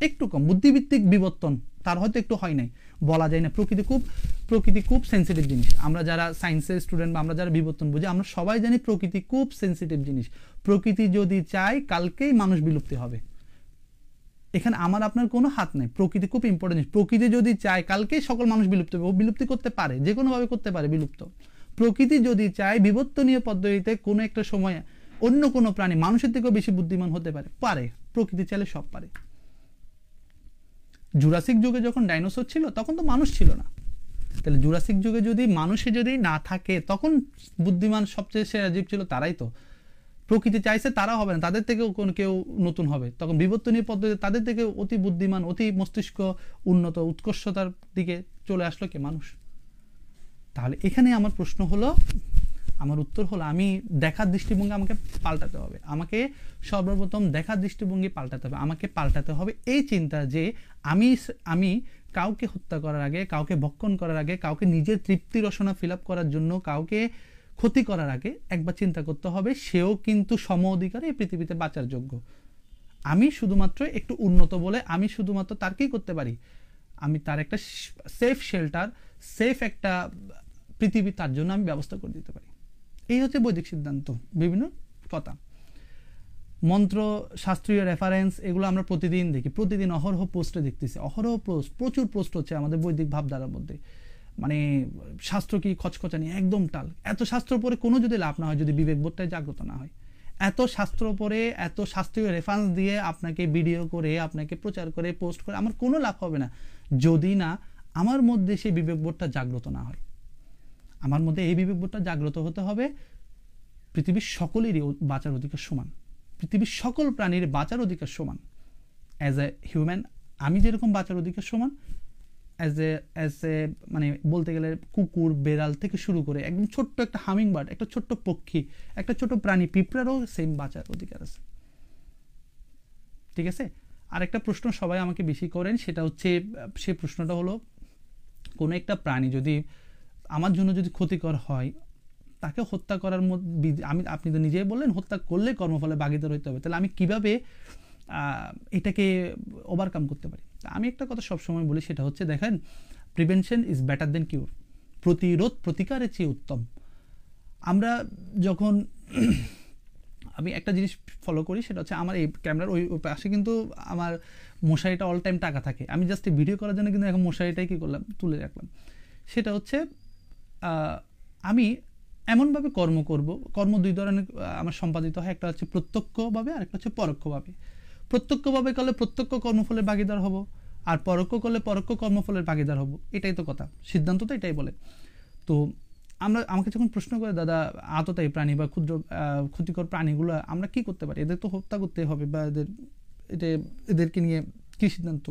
Speaker 1: একটু কম বুদ্ধিভিত্তিক বিবর্তন তার হয়তো একটু হয় নাই, বলা যায় না। প্রকৃতি খুব সেন্সিটিভ জিনিস। আমরা যারা সায়েন্সের স্টুডেন্ট বা আমরা যারা বিবর্তন বুঝি, আমরা সবাই জানি প্রকৃতি খুব সেন্সিটিভ জিনিস। প্রকৃতি যদি চায় কালকেই মানুষ বিলুপ্তি হবে, এখানে আমার আপনার কোনো হাত নেই। প্রকৃতি খুব ইম্পর্টেন্ট জিনিস। প্রকৃতি যদি চায় কালকেই সকল মানুষ বিলুপ্তি হবে, ও বিলুপ্তি করতে পারে, যে কোনোভাবে করতে পারে বিলুপ্ত। প্রকৃতি যদি চায় বিবর্তনীয় পদ্ধতিতে কোনো একটা সময় অন্য কোনো প্রাণী মানুষের থেকেও বেশি বুদ্ধিমান হতে পারে, প্রকৃতি চাইলে সব পারে। জুরাসিক যুগে যখন ডাইনোসর ছিল তখন তো মানুষ ছিল না, তাহলে জুরাসিক যুগে যদি মানুষে যদি না থাকে তখন বুদ্ধিমান সবচেয়ে সেরা জীব ছিল তারাই। তো প্রকৃতি চাইছে তারা হবে না, তাদের থেকেও কেউ নতুন হবে, তখন বিবর্তনীয় পদ্ধতি তাদের থেকে অতি বুদ্ধিমান, অতি মস্তিষ্ক উন্নত উৎকর্ষতার দিকে চলে আসলো কে? মানুষ। তাহলে এখানে আমার প্রশ্ন হলো, আমার উত্তর হলো, আমি দেখার দৃষ্টিভঙ্গি আমাকে পাল্টাতে হবে। আমাকে সর্বপ্রথম দেখার দৃষ্টিভঙ্গি পাল্টাতে হবে। আমাকে পাল্টাতে হবে এই চিন্তা যে আমি কাউকে হত্যা করার আগে, কাউকে ভক্ষণ করার আগে, কাউকে নিজের তৃপ্তি রসনা ফিল আপ করার জন্য কাউকে ক্ষতি করার আগে একবার চিন্তা করতে হবে সেও কিন্তু সম অধিকারে এই পৃথিবীতে বাঁচার যোগ্য। আমি শুধুমাত্র একটু উন্নত বলে আমি শুধুমাত্র তার কি করতে পারি, আমি তার একটা সেফ শেল্টার, সেফ একটা পৃথিবী তার জন্য আমি ব্যবস্থা করে দিতে পারি। এই হচ্ছে বৈদিক সিদ্ধান্ত। বিভিন্ন কথা, মন্ত্র, শাস্ত্রীয় রেফারেন্স, এগুলো আমরা প্রতিদিন দেখি, প্রতিদিন অহরহ পোস্টে দেখতেছি, অহরহ পোস্ট, প্রচুর পোস্ট হচ্ছে আমাদের বৈদিক ভাবধারার মধ্যে। মানে শাস্ত্র কি খচখচানি, একদম টাল। এত শাস্ত্র পরে কোনো যদি লাভ না হয়, যদি বিবেকবোধটাই জাগ্রত না হয়, এত শাস্ত্র পরে এত শাস্ত্রীয় রেফারেন্স দিয়ে আপনাকে ভিডিও করে, আপনাকে প্রচার করে, পোস্ট করে আমার কোনো লাভ হবে না, যদি না আমার মধ্যে সেই বিবেকবোধটা জাগ্রত না হয়। আমার মধ্যে এই বিবেকবোধটা জাগ্রত হতে হবে, পৃথিবীর সকলেরই বাঁচার অধিকার সমান, পৃথিবীর সকল প্রাণীর বাঁচার অধিকার সমান। অ্যাজ এ হিউম্যান আমি যেরকম বাঁচার অধিকার সমান, অ্যাজ এ মানে বলতে গেলে কুকুর, বেড়াল থেকে শুরু করে একদম ছোট্ট একটা হামিং বার্ড, একটা ছোট্ট পক্ষী, একটা ছোট প্রাণী পিঁপড়ারও সেম বাঁচার অধিকার আছে। ঠিক আছে? আর একটা প্রশ্ন সবাই আমাকে বেশি করেন, সেটা হচ্ছে, সে প্রশ্নটা হলো, কোনো একটা প্রাণী যদি আমার জন্য যদি ক্ষতিকর হয়, তাকে হত্যা করার মধ্যে আপনি তো নিজেই বললেন হত্যা করলে কর্মফলে ভাগীদার হইতে হবে, তাহলে আমি কিভাবে এটাকে ওভারকাম করতে পারি? আমি একটা কথা সবসময় বলি, সেটা হচ্ছে, দেখেন, প্রিভেনশন ইজ বেটার দেন কিউর। প্রতিরোধ প্রতিকারের চেয়ে উত্তম। আমরা যখন আমি একটা জিনিস ফলো করি, সেটা হচ্ছে আমার এই ক্যামেরার ওই পাশে কিন্তু আমার মশারিটা অল টাইম টাকা থাকে। আমি জাস্ট ভিডিও করার জন্য কিন্তু এখন মশারিটাই কী করলাম, তুলে রাখলাম। সেটা হচ্ছে আমি এমনভাবে কর্ম দুই ধরনের আমার সম্পাদিত হয়, একটা হচ্ছে প্রত্যক্ষভাবে আর একটা হচ্ছে পরোক্ষভাবে। প্রত্যক্ষভাবে করলে প্রত্যক্ষ কর্মফলের ভাগীদার হব, আর পরোক্ষ করলে পরোক্ষ কর্মফলের ভাগীদার হব। এটাই তো কথা, সিদ্ধান্ত তো এটাই বলে। তো আমাকে যখন প্রশ্ন করে, দাদা আততায়ী প্রাণী বা ক্ষুদ্র ক্ষতিকর প্রাণীগুলো আমরা কি করতে পারি, এদের তো হত্যা করতে হবে বা এদের এটা এদেরকে নিয়ে কী সিদ্ধান্ত,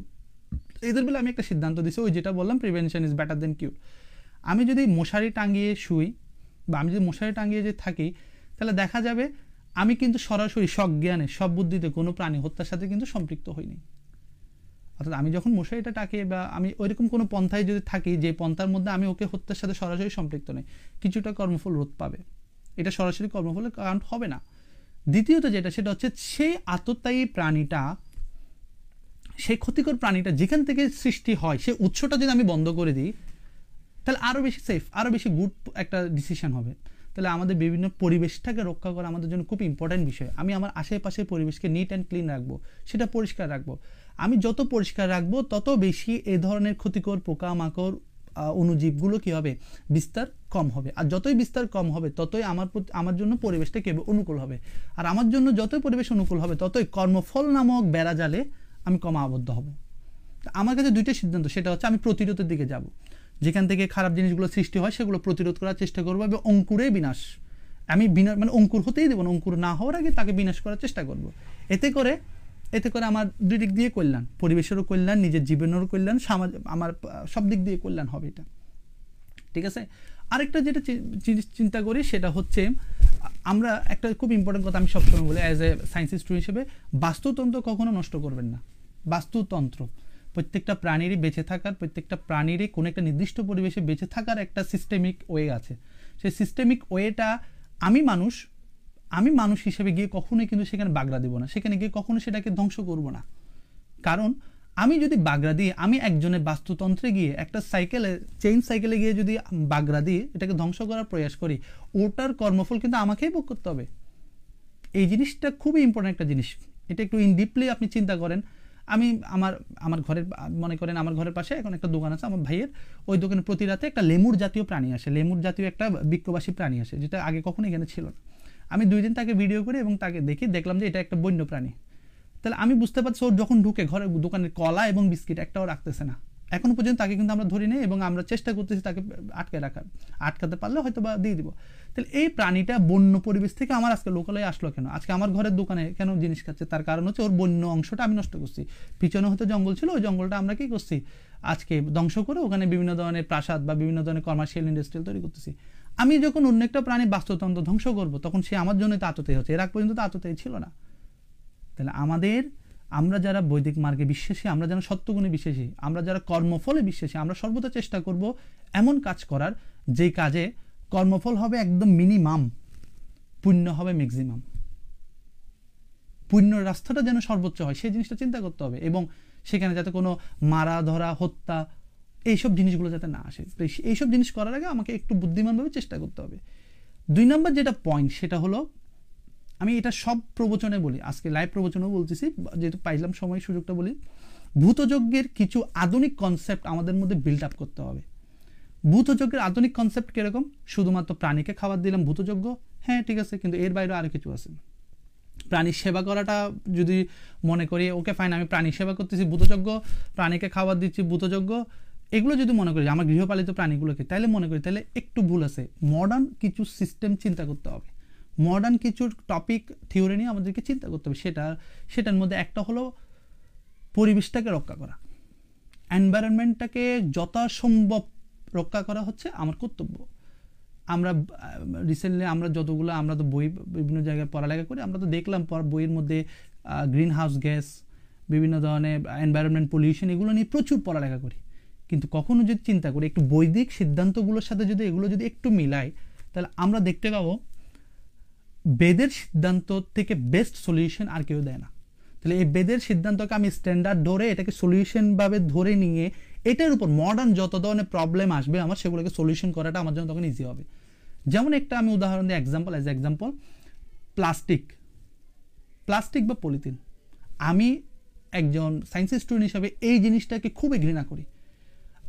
Speaker 1: এদের বেলা আমি একটা সিদ্ধান্ত দিচ্ছি, ওই যেটা বললাম প্রিভেনশন ইজ বেটার দেন কিউর। আমি যদি মশারি টাঙিয়ে শুই বা আমি যদি মশারি টাঙিয়ে যে থাকি, তাহলে দেখা যাবে আমি কিন্তু সরাসরি সজ্ঞানে সব বুদ্ধিতে কোনো প্রাণী হত্যার সাথে কিন্তু সম্পৃক্ত হইনি। অর্থাৎ আমি যখন মশারিটা টাকিয়ে বা আমি ওইরকম কোনো পন্থায় যদি থাকি যে পন্থার মধ্যে আমি ওকে হত্যার সাথে সরাসরি সম্পৃক্ত নেই, কিছুটা কর্মফল রোধ পাবে, এটা সরাসরি কর্মফলের কারণ হবে না। দ্বিতীয়ত যেটা সেটা হচ্ছে সেই আততায়ী প্রাণীটা, সেই ক্ষতিকর প্রাণীটা যেখান থেকে সৃষ্টি হয় সেই উৎসটা যদি আমি বন্ধ করে দিই, তাহলে আরও বেশি সেফ, আরও বেশি গুড একটা ডিসিশন হবে। তাহলে আমাদের বিভিন্ন পরিবেশটাকে রক্ষা করা আমাদের জন্য খুব ইম্পর্ট্যান্ট বিষয়। আমি আমার আশেপাশের পরিবেশকে নিট অ্যান্ড ক্লিন রাখবো, সেটা পরিষ্কার রাখবো। আমি যত পরিষ্কার রাখবো তত বেশি এ ধরনের ক্ষতিকর পোকামাকড় অণুজীবগুলো কী হবে, বিস্তার কম হবে। আর যতই বিস্তার কম হবে ততই আমার জন্য পরিবেশটা কেবল অনুকূল হবে। আর আমার জন্য যতই পরিবেশ অনুকূল হবে ততই কর্মফল নামক বেড়াজালে আমি কম আবদ্ধ হব। আমার কাছে দুইটা সিদ্ধান্ত, সেটা হচ্ছে আমি প্রতিরোধের দিকে যাব, যেখান থেকে খারাপ জিনিসগুলো সৃষ্টি হয় সেগুলো প্রতিরোধ করার চেষ্টা করবো এবং অঙ্কুরে বিনাশ, আমি মানে অঙ্কুর হতেই দেবো না, অঙ্কুর না হওয়ার আগে তাকে বিনাশ করার চেষ্টা করব। এতে করে আমার দুই দিক দিয়ে কল্যাণ, পরিবেশেরও কল্যাণ, নিজের জীবনেরও কল্যাণ, সমাজ, আমার সব দিক দিয়ে কল্যাণ হবে এটা, ঠিক আছে। আরেকটা যেটা চিন্তা করি সেটা হচ্ছে আমরা একটা খুব ইম্পর্টেন্ট কথা আমি সবসময় বলি অ্যাজ এ সায়েন্স স্টুডেন্ট হিসেবে, বাস্তুতন্ত্র কখনো নষ্ট করবেন না। বাস্তুতন্ত্র প্রত্যেকটা প্রাণীরই বেঁচে থাকার, প্রত্যেকটা প্রাণীরই কোনো একটা নির্দিষ্ট পরিবেশে বেঁচে থাকার একটা সিস্টেমিক ওয়ে আছে। সেই সিস্টেমিক ওয়েটা আমি মানুষ হিসেবে গিয়ে কখনোই কিন্তু সেখানে বাগড়া দেবো না, সেখানে গিয়ে কখনো সেটাকে ধ্বংস করব না। কারণ আমি যদি বাগড়া দিই, আমি একজনের বাস্তুতন্ত্রে গিয়ে একটা চেইন সাইকেলে গিয়ে যদি বাগড়া দিই, এটাকে ধ্বংস করার প্রয়াস করি, ওটার কর্মফল কিন্তু আমাকেই ভোগ করতে হবে। এই জিনিসটা খুবই ইম্পর্টেন্ট একটা জিনিস, এটা একটু ইন ডিপলি আপনি চিন্তা করেন। আমি আমার ঘরের, মনে করেন আমার ঘরের পাশে এখন একটা দোকান আছে আমার ভাইয়ের, ওই দোকানে প্রতি রাতে একটা লেমুর জাতীয় প্রাণী আসে, লেমুর জাতীয় একটা বৃক্ষবাসী প্রাণী আসে, যেটা আগে কখনো এখানে ছিল না। আমি 2 দিন তাকে ভিডিও করি এবং তাকে দেখলাম যে এটা একটা বন্য প্রাণী। তাহলে আমি বুঝতে পারছি ওর যখন ঢুকে ঘরে, দোকানের কলা এবং বিস্কিট একটাও রাখতেছে না। এখনো পর্যন্ত তাকে কিন্তু আমরা ধরি নেই এবং আমরা চেষ্টা করতেছি তাকে আটকাতে পারলে হয়তো বা দিয়ে দিব। তাহলে এই প্রাণীটা বন্য পরিবেশ থেকে আমার আজকে লোকালয়ে আসলো কেন, আজকে আমার ঘরের দোকানে কেন জিনিস খাচ্ছে? তার কারণ হচ্ছে ওর বন্য অংশটা আমি নষ্ট করছি। পিছনে হয়তো জঙ্গল ছিল, ওই জঙ্গলটা আমরা কি করছি, আজকে ধ্বংস করে ওখানে বিভিন্ন ধরনের প্রাসাদ বা বিভিন্ন ধরনের কমার্শিয়াল ইন্ডাস্ট্রিয়াল তৈরি করতেছি। আমি যখন অন্য একটা প্রাণী বাস্তুতন্ত্র ধ্বংস করবো, তখন সে আমার জন্য তো আততায়ী হচ্ছে, এর আগ পর্যন্ত তো আততায়ী ছিল না। তাহলে আমরা যারা বৈদিক মার্গে বিশ্বাসী, আমরা যারা সত্যগুণে বিশ্বাসী, আমরা যারা কর্মফলে বিশ্বাসী, আমরা সর্বদা চেষ্টা করব এমন কাজ করার যেই কাজে কর্মফল হবে একদম মিনিমাম, পুণ্য হবে ম্যাক্সিমাম। পুণ্যর রাস্তাটা যেন সর্বোচ্চ হয় সেই জিনিসটা চিন্তা করতে হবে, এবং সেখানে যাতে কোনো মারা ধরা, হত্যা, এইসব জিনিসগুলো যাতে না আসে। এইসব জিনিস করার আগে আমাকে একটু বুদ্ধিমানভাবে চেষ্টা করতে হবে। 2 নম্বর যেটা পয়েন্ট সেটা হলো, আমি এটা সব প্রবচনে বলি, আজকে লাইভ প্রবচনেও বলতেছি, যেহেতু পাইলাম সময় সুযোগটা বলি। ভূতযজ্ঞের কিছু আধুনিক কনসেপ্ট আমাদের মধ্যে বিল্ড আপ করতে হবে। ভূতযজ্ঞের আধুনিক কনসেপ্ট কিরকম? শুধুমাত্র প্রাণীকে খাবার দিলাম ভূতযজ্ঞ, হ্যাঁ ঠিক আছে, কিন্তু এর বাইরে আরও কিছু আছে। প্রাণীর সেবা করাটা যদি মনে করি, ওকে ফাইন, আমি প্রাণীর সেবা করতেছি ভূতযজ্ঞ, প্রাণীকে খাবার দিচ্ছি ভূতযজ্ঞ, এগুলো যদি মনে করি আমার গৃহপালিত প্রাণীগুলোকে, তাহলে মনে করি তাহলে একটু ভুল আছে। মডার্ন কিছু সিস্টেম চিন্তা করতে হবে, মডার্ন কিছু টপিক থিওরি নিয়ে আমাদেরকে চিন্তা করতে হবে। সেটার মধ্যে একটা হলো পরিবেশটাকে রক্ষা করা, এনভায়রনমেন্টটাকে যথাসম্ভব রক্ষা করা হচ্ছে আমার কর্তব্য। আমরা রিসেন্টলি আমরা তো বই বিভিন্ন জায়গায় পড়ালেখা করি, আমরা তো দেখলাম বইয়ের মধ্যে গ্রিন হাউস গ্যাস, বিভিন্ন ধরনের এনভায়রনমেন্ট পলিউশন, এগুলো নিয়ে প্রচুর পড়ালেখা করি। কিন্তু কখনো যদি চিন্তা করি একটু বৈদিক সিদ্ধান্তগুলোর সাথে যদি এগুলো যদি একটু মিলাই, তাহলে আমরা দেখতে পাবো বেদের সিদ্ধান্ত থেকে বেস্ট সলিউশন আর কেউ দেয় না। তাহলে এই বেদের সিদ্ধান্তকে আমি স্ট্যান্ডার্ড ধরে, এটাকে সলিউশনভাবে ধরে নিয়ে, এটার উপর মডার্ন যত ধরনের প্রবলেম আসবে আমার সেগুলোকে সলিউশন করাটা আমার জন্য তখন ইজি হবে। যেমন একটা আমি উদাহরণ দিই, এক্সাম্পল প্লাস্টিক বা পলিথিন। আমি একজন সায়েন্স স্টুডেন্ট হিসাবে এই জিনিসটাকে খুবই ঘৃণা করি।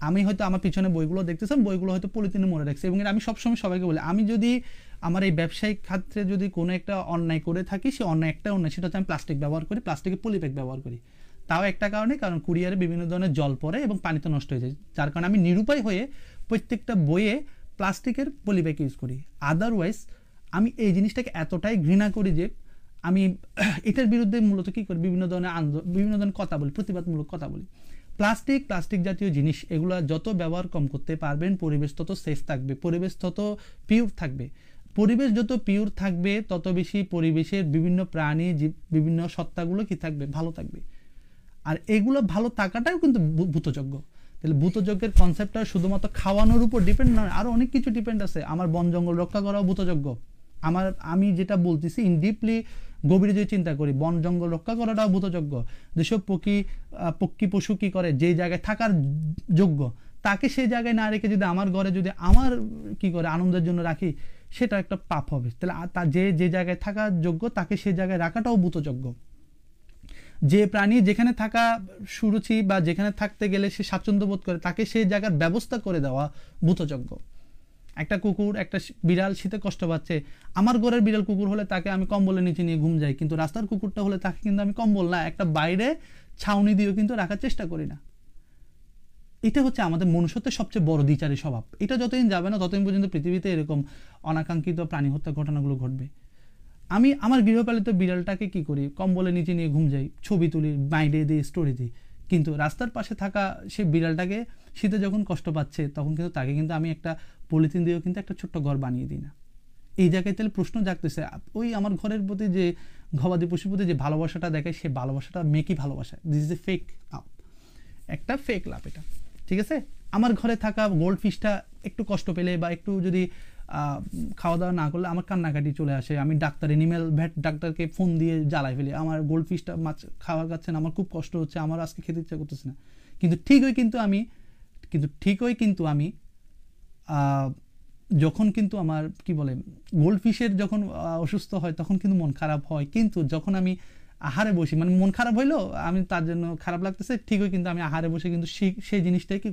Speaker 1: আমি হয়তো আমার পিছনে বইগুলো দেখতেছিলাম, বইগুলো হয়তো পলিথিনে মরে রাখছে, এবং আমি সবসময় সবাইকে বলি, আমি যদি আমার এই ব্যবসায়িক ক্ষেত্রে যদি কোনো একটা অন্যায় করে থাকি, সে অন্যায়, সেটা হচ্ছে আমি প্লাস্টিক ব্যবহার করি, প্লাস্টিকের পলিব্যাগ ব্যবহার করি। তাও একটা কারণে, কারণ কুরিয়ারে বিভিন্ন ধরনের জল পড়ে এবং পানিতে নষ্ট হয়ে যায়, যার কারণে আমি নিরুপায় হয়ে প্রত্যেকটা বইয়ে প্লাস্টিকের পলিব্যাগ ইউজ করি। আদারওয়াইজ আমি এই জিনিসটাকে এতটাই ঘৃণা করি যে আমি এটার বিরুদ্ধে মূলত কী করি, বিভিন্ন ধরনের বিভিন্ন ধরনের কথা বলি, প্রতিবাদমূলক কথা বলি। প্লাস্টিক জাতীয় জিনিস এগুলো যত ব্যবহার কম করতে পারবেন, পরিবেশ তত সেফ থাকবে, পরিবেশ তত পিওর থাকবে। পরিবেশ যত পিওর থাকবে তত বেশি পরিবেশের বিভিন্ন প্রাণী, বিভিন্ন সত্তাগুলো কি থাকবে, ভালো থাকবে। আর এগুলো ভালো থাকাটাও কিন্তু ভূতযজ্ঞ। তাহলে ভূতযজ্ঞের কনসেপ্টটা শুধুমাত্র খাওয়ানোর উপর ডিপেন্ড নয়, আরও অনেক কিছু ডিপেন্ড আছে। আমার বন জঙ্গল রক্ষা করাও ভূতযজ্ঞ। আমি যেটা বলতেছি ইন ডিপলি গভীরে যদি চিন্তা করি, বন জঙ্গল রক্ষা করাটাও ভূতযজ্ঞ। যেসব পক্ষী পশু কি করে, যে জায়গায় থাকার যোগ্য তাকে সেই জায়গায় না রেখে যদি আমার ঘরে যদি আমার কি করে আনন্দের জন্য রাখি, সেটা একটা পাপ হবে। তাহলে যে জায়গায় থাকার যোগ্য তাকে সেই জায়গায় রাখাটাও ভূতযজ্ঞ। যে প্রাণী যেখানে থাকা সুরুচি বা যেখানে থাকতে গেলে সে স্বাচ্ছন্দ্য বোধ করে, তাকে সেই জায়গার ব্যবস্থা করে দেওয়া ভূতযজ্ঞ। একটা কুকুর, একটা বিড়াল শীতে কষ্ট পাচ্ছে, আমার ঘরের বিড়াল কুকুর হলে তাকে আমি কম্বলের নিচে নিয়ে ঘুম যাই, কিন্তু রাস্তার কুকুরটা হলে তাকে কিন্তু আমি কম্বল না, একটা বাইরে ছাউনি দিয়েও কিন্তু রাখার চেষ্টা করি না। এটা হচ্ছে আমাদের মনুষ্যত্বের সবচেয়ে বড় দ্বিচারী স্বভাব। এটা যতদিন যাবে না ততদিন পর্যন্ত পৃথিবীতে এরকম অনাকাঙ্ক্ষিত প্রাণী হত্যা ঘটনাগুলো ঘটবে। আমি আমার গৃহপালিত বিড়ালটাকে কি করি, কম্বলের নিচে নিয়ে ঘুম যাই, ছবি তুলি, বাইরে দিই, স্টোরি দিই, কিন্তু রাস্তার পাশে থাকা সেই বিড়ালটাকে শীতে যখন কষ্ট পাচ্ছে তখন কিন্তু তাকে কিন্তু আমি একটা পলিথিন দিয়েও কিন্তু একটা ছোট্ট ঘর বানিয়ে দিই না। এই জায়গায় তাহলে প্রশ্ন জাগতেছে, ওই আমার ঘরের প্রতি যে গবাদি পশুর প্রতি যে ভালোবাসাটা দেখায়, সে ভালোবাসাটা মেকি ভালোবাসা, দিস ইজ এ ফেক লাভ, একটা ফেক লাভ এটা, ঠিক আছে? আমার ঘরে থাকা গোল্ড ফিশটা একটু কষ্ট পেলে বা একটু যদি খাওয়া দাওয়া না করলে আমার কান্নাকাটি চলে আসে, আমি এনিম্যাল ভেট ডাক্তারকে ফোন দিয়ে জ্বালাই ফেলি, আমার গোল্ড ফিশটা মাছ খাওয়া যাচ্ছে না, আমার খুব কষ্ট হচ্ছে, আমার আজকে খেতে ইচ্ছা করতেছে না। কিন্তু ঠিকই কিন্তু আমি যখন কিন্তু আমার কি বলে গোল্ড ফিশের যখন অসুস্থ হয় তখন কিন্তু মন খারাপ হয়, কিন্তু যখন আমি আহারে বসি, মানে মন খারাপ হইলো, আমি তার জন্য খারাপ লাগতেছে, ঠিকই কিন্তু আমি আহারে বসে কিন্তু সেই জিনিসটাই কি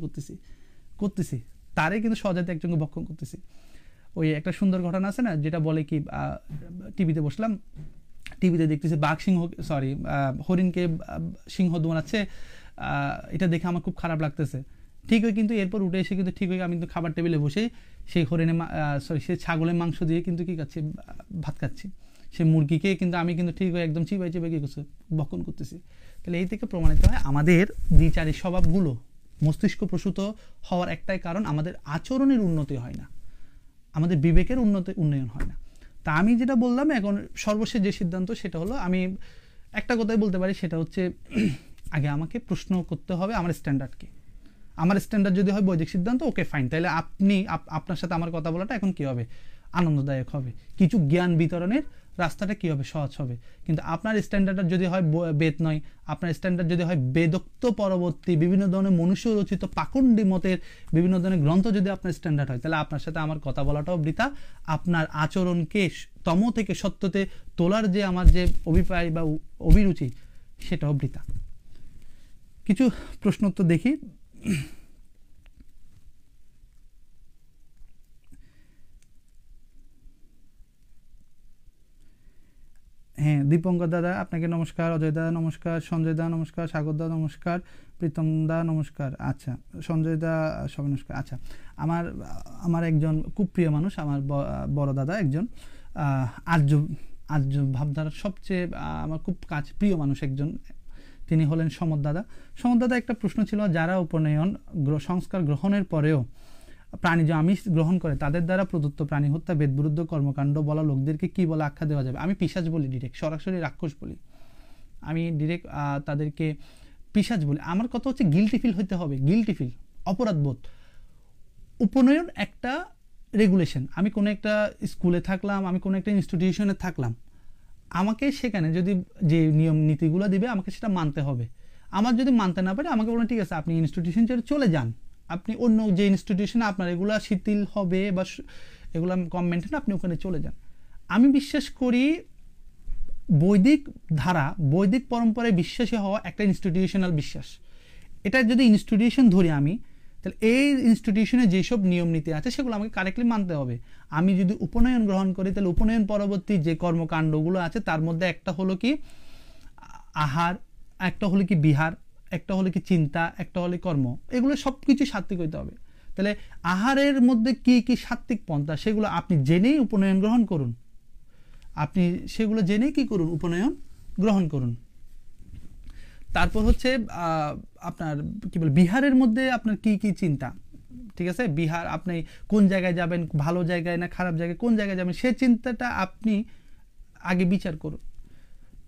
Speaker 1: করতেছি তারে কিন্তু সহজাতে একজনকে ভক্ষণ করতেছি। ওই একটা সুন্দর ঘটনা আছে না, যেটা বলে কি, টিভিতে বসলাম, টিভিতে দেখতেছি হরিণকে সিংহ দৌড়াচ্ছে, এটা দেখে আমার খুব খারাপ লাগতেছে। ঠিকই কিন্তু এরপর উঠে এসে কিন্তু ঠিকই আমি কিন্তু খাবার টেবিলে বসেই সেই সেই ছাগলের মাংস দিয়ে কিন্তু কি খাচ্ছি, ভাত খাচ্ছি। সেই মুরগিকে কিন্তু আমি কিন্তু ঠিক একদম চিবাই কি করছি, ভক্ষণ করতেছি। তাহলে এই থেকে প্রমাণিত হয় আমাদের দ্বিচারী স্বভাবগুলো মস্তিষ্ক প্রসূত হওয়ার একটাই কারণ, আমাদের আচরণের উন্নতি হয় না, আমাদের বিবেকের উন্নয়ন হয় না। তা আমি যেটা বললাম এখন সর্বশেষ যে সিদ্ধান্ত, সেটা হলো আমি একটা কথাই বলতে পারি, সেটা হচ্ছে আগে আমাকে প্রশ্ন করতে হবে আমার স্ট্যান্ডার্ড কি। আমার স্ট্যান্ডার্ড যদি হয় বৈদিক সিদ্ধান্ত, ওকে ফাইন, তাহলে আপনার সাথে আমার কথা বলাটা এখন কি হবে, আনন্দদায়ক হবে, কিছু জ্ঞান বিতরণের রাস্তাটা কি হবে, সহজ হবে। কিন্তু আপনার স্ট্যান্ডার্ড যদি হয় বেদ নয়, আপনার স্ট্যান্ডার্ড যদি হয় বেদোক্ত পরবর্তী বিভিন্ন ধরনের মনুষ্য রচিত পাখণ্ডী মতের বিভিন্ন ধরনের গ্রন্থ যদি আপনার স্ট্যান্ডার্ড হয়, তাহলে আপনার সাথে আমার কথা বলাটাও বৃথা। আপনার আচরণকে তম থেকে সত্যতে তোলার যে আমার যে অভিপ্রায় বা অভিরুচি, সেটাও বৃথা। কিছু প্রশ্ন তো দেখি। হ্যাঁ, দীপঙ্কর দাদা আপনাকে নমস্কার, অজয় দাদা নমস্কার, সঞ্জয় দা নমস্কার, সাগর দা নমস্কার, প্রীতম দা নমস্কার। আচ্ছা, সঞ্জয় দা সবাই নমস্কার। আচ্ছা, আমার একজন খুব প্রিয় মানুষ, আমার বড় দাদা একজন, আর্য ভাবধারার সবচেয়ে আমার খুব প্রিয় মানুষ একজন, তিনি হলেন সমর দাদা। সমর দাদা একটা প্রশ্ন ছিল, যারা উপনয়ন সংস্কার গ্রহণের পরেও প্রাণীজ আমিষ গ্রহণ করে তাদের দ্বারা প্রদত্ত প্রাণী হত্যা বেদবিরুদ্ধ কর্মকাণ্ড বলা লোকদেরকে কি বলে আখ্যা দেওয়া যাবে? আমি পিশাচ বলি, ডিরেক্ট, সরাসরি রাক্ষস বলি, আমি ডিরেক্ট তাদেরকে পিশাচ বলি। আমার কথা হচ্ছে গিল্টি ফিল হতে হবে, গিল্টি ফিল, অপরাধবোধ। উপনয়ন একটা রেগুলেশন, আমি কোনো একটা স্কুলে থাকলাম, আমি কোনো একটা ইনস্টিটিউশনে থাকলাম, আমাকে সেখানে যদি যে নিয়ম নীতিগুলো দিবে আমাকে সেটা মানতে হবে। আমার যদি মানতে না পারে আমাকে বলেন ঠিক আছে আপনি ইনস্টিটিউশন ছেড়ে চলে যান, আপনি অন্য যে ইনস্টিটিউশনে আপনার এগুলো শিথিল হবে বা এগুলো কম মেনটেন, আপনি ওখানে চলে যান। আমি বিশ্বাস করি বৈদিক ধারা, বৈদিক পরম্পরায় বিশ্বাসী হওয়া একটা ইনস্টিটিউশনাল বিশ্বাস। এটা যদি ইনস্টিটিউশন ধরি আমি, তাহলে এই ইনস্টিটিউশনে যেসব নিয়ম নীতি আছে সেগুলো আমাকে কারেক্টলি মানতে হবে। আমি যদি উপনয়ন গ্রহণ করি, তাহলে উপনয়ন পরবর্তী যে কর্মকাণ্ডগুলো আছে তার মধ্যে একটা হলো কি আহার, একটা হলো কি বিহার, একটা হলো কি চিন্তা, একটা হলো কর্ম, এগুলো সব কিছু সাত্ত্বিক হইতে হবে। তাহলে আহারের মধ্যে কি কি সাত্ত্বিক পন্থা সেগুলো আপনি জেনেই উপনয়ন গ্রহণ করুন। আপনি সেগুলো জেনেই কি করুন, উপনয়ন গ্রহণ করুন। তারপর হচ্ছে আপনার কি বলে বিহারের মধ্যে আপনার কি কি চিন্তা, ঠিক আছে, বিহার আপনি কোন জায়গায় যাবেন, ভালো জায়গায় না খারাপ জায়গায়, কোন জায়গায় যাবেন সে চিন্তাটা আপনি আগে বিচার করুন।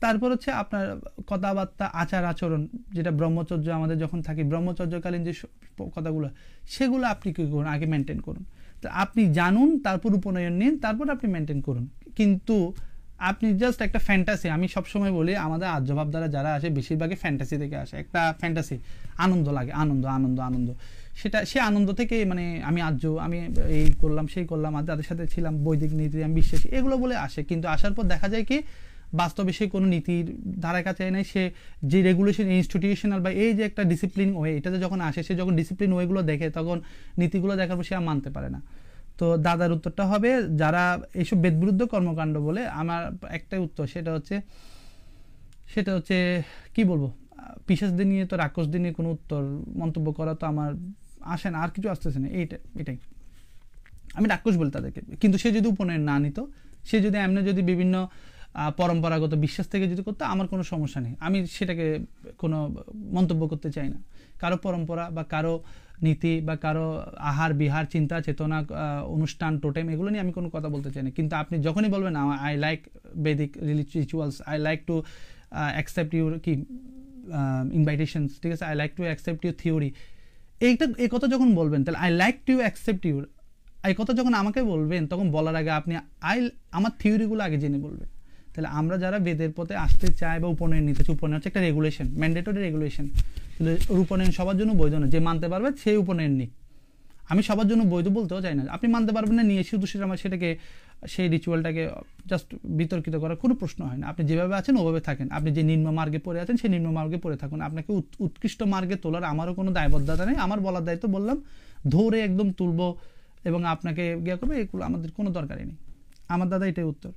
Speaker 1: তারপর হচ্ছে আপনার কথাবার্তা, আচার আচরণ, যেটা ব্রহ্মচর্য আমাদের যখন থাকি, ব্রহ্মচর্যকালীন যে কথাগুলো সেগুলো আপনি কী করুন, আগে মেনটেন করুন। তো আপনি জানুন, তারপর উপনয়ন নিন, তারপর আপনি মেনটেন করুন। কিন্তু আপনি জাস্ট একটা ফ্যান্টাসি, আমি সবসময় বলি আমাদের আর্যভাব দ্বারা যারা আসে বেশিরভাগই ফ্যান্টাসি থেকে আসে, একটা ফ্যান্টাসি, আনন্দ লাগে, আনন্দ আনন্দ আনন্দ, সেটা সে আনন্দ থেকে মানে আমি আর্য, আমি এই করলাম সেই করলাম, আর যাদের সাথে ছিলাম বৈদিক নীতি আমি বিশ্বাসী, এগুলো বলে আসে। কিন্তু আসার পর দেখা যায় কি বাস্তবে সে কোনো নীতির ধারার কাছে নাই, সে যে রেগুলেশন ইনস্টিটিউশনাল বা এই যে একটা ডিসিপ্লিন ওয়ে, এটাতে যখন আসে, সে যখন ডিসিপ্লিন ওয়েগুলো দেখে তখন নীতিগুলো দেখার পর সে আর মানতে পারে না। তো দাদার উত্তরটা হবে যারা এইসব বেদবিরুদ্ধ কর্মকাণ্ড বলে, আমার একটাই উত্তর, সেটা হচ্ছে কি বলবো, পিশাচদের নিয়ে তো রাক্ষসদের নিয়ে কোনো উত্তর মন্তব্য করা তো আমার আসে না, আর কিছু আসতেছে না, এটাই আমি রাক্ষস বলি তাদেরকে। কিন্তু সে যদি উপনয়ন না নিত, সে যদি এমনি যদি বিভিন্ন পরম্পরাগত বিশ্বাস থেকে যদি করতো, আমার কোনো সমস্যা নেই, আমি সেটাকে কোনো মন্তব্য করতে চাই না। কারো পরম্পরা বা কারো নীতি বা কারো আহার বিহার চিন্তা চেতনা অনুষ্ঠান টোটেম এগুলো নিয়ে আমি কোনো কথা বলতে চাই না। কিন্তু আপনি যখনই বলবেন I like Vedic rituals, I like to accept your কি ইনভাইটেশনস, ঠিক আছে, I like to accept your theory, এই কথা যখন বলবেন, তাহলে I like to accept your এই কথা যখন আমাকে বলবেন, তখন বলার আগে আপনি আমার থিওরিগুলো আগে জেনে বলবেন। তাহলে আমরা যারা বেদের পথে আসতে চাই বা উপনয়ন নিতে চাই, উপনয়ন হচ্ছে একটা রেগুলেশন, ম্যান্ডেটরি রেগুলেশন, কিন্তু উপনয়ন সবার জন্য বৈধ না। যে মানতে পারবে সেই উপনয়ন নিক, আমি সবার জন্য বৈধ বলতেও চাই না। আপনি মানতে পারবেন না, নিয়ে শুধু আমার সেটাকে সেই রিচুয়ালটাকে জাস্ট বিতর্কিত করার কোনো প্রশ্ন হয় না। আপনি যেভাবে আছেন ওভাবে থাকেন, আপনি যে নিম্ন মার্গে পড়ে আছেন সেই নিম্ন মার্গে পড়ে থাকুন, আপনাকে উৎকৃষ্ট মার্গে তোলার আমারও কোনো দায়বদ্ধতা নেই। আমার বলার দায়িত্ব বললাম, ধরে একদম তুলবো এবং আপনাকে গিয়া করবে, এগুলো আমাদের কোনো দরকারই নেই। আমার দাদা এটাই উত্তর।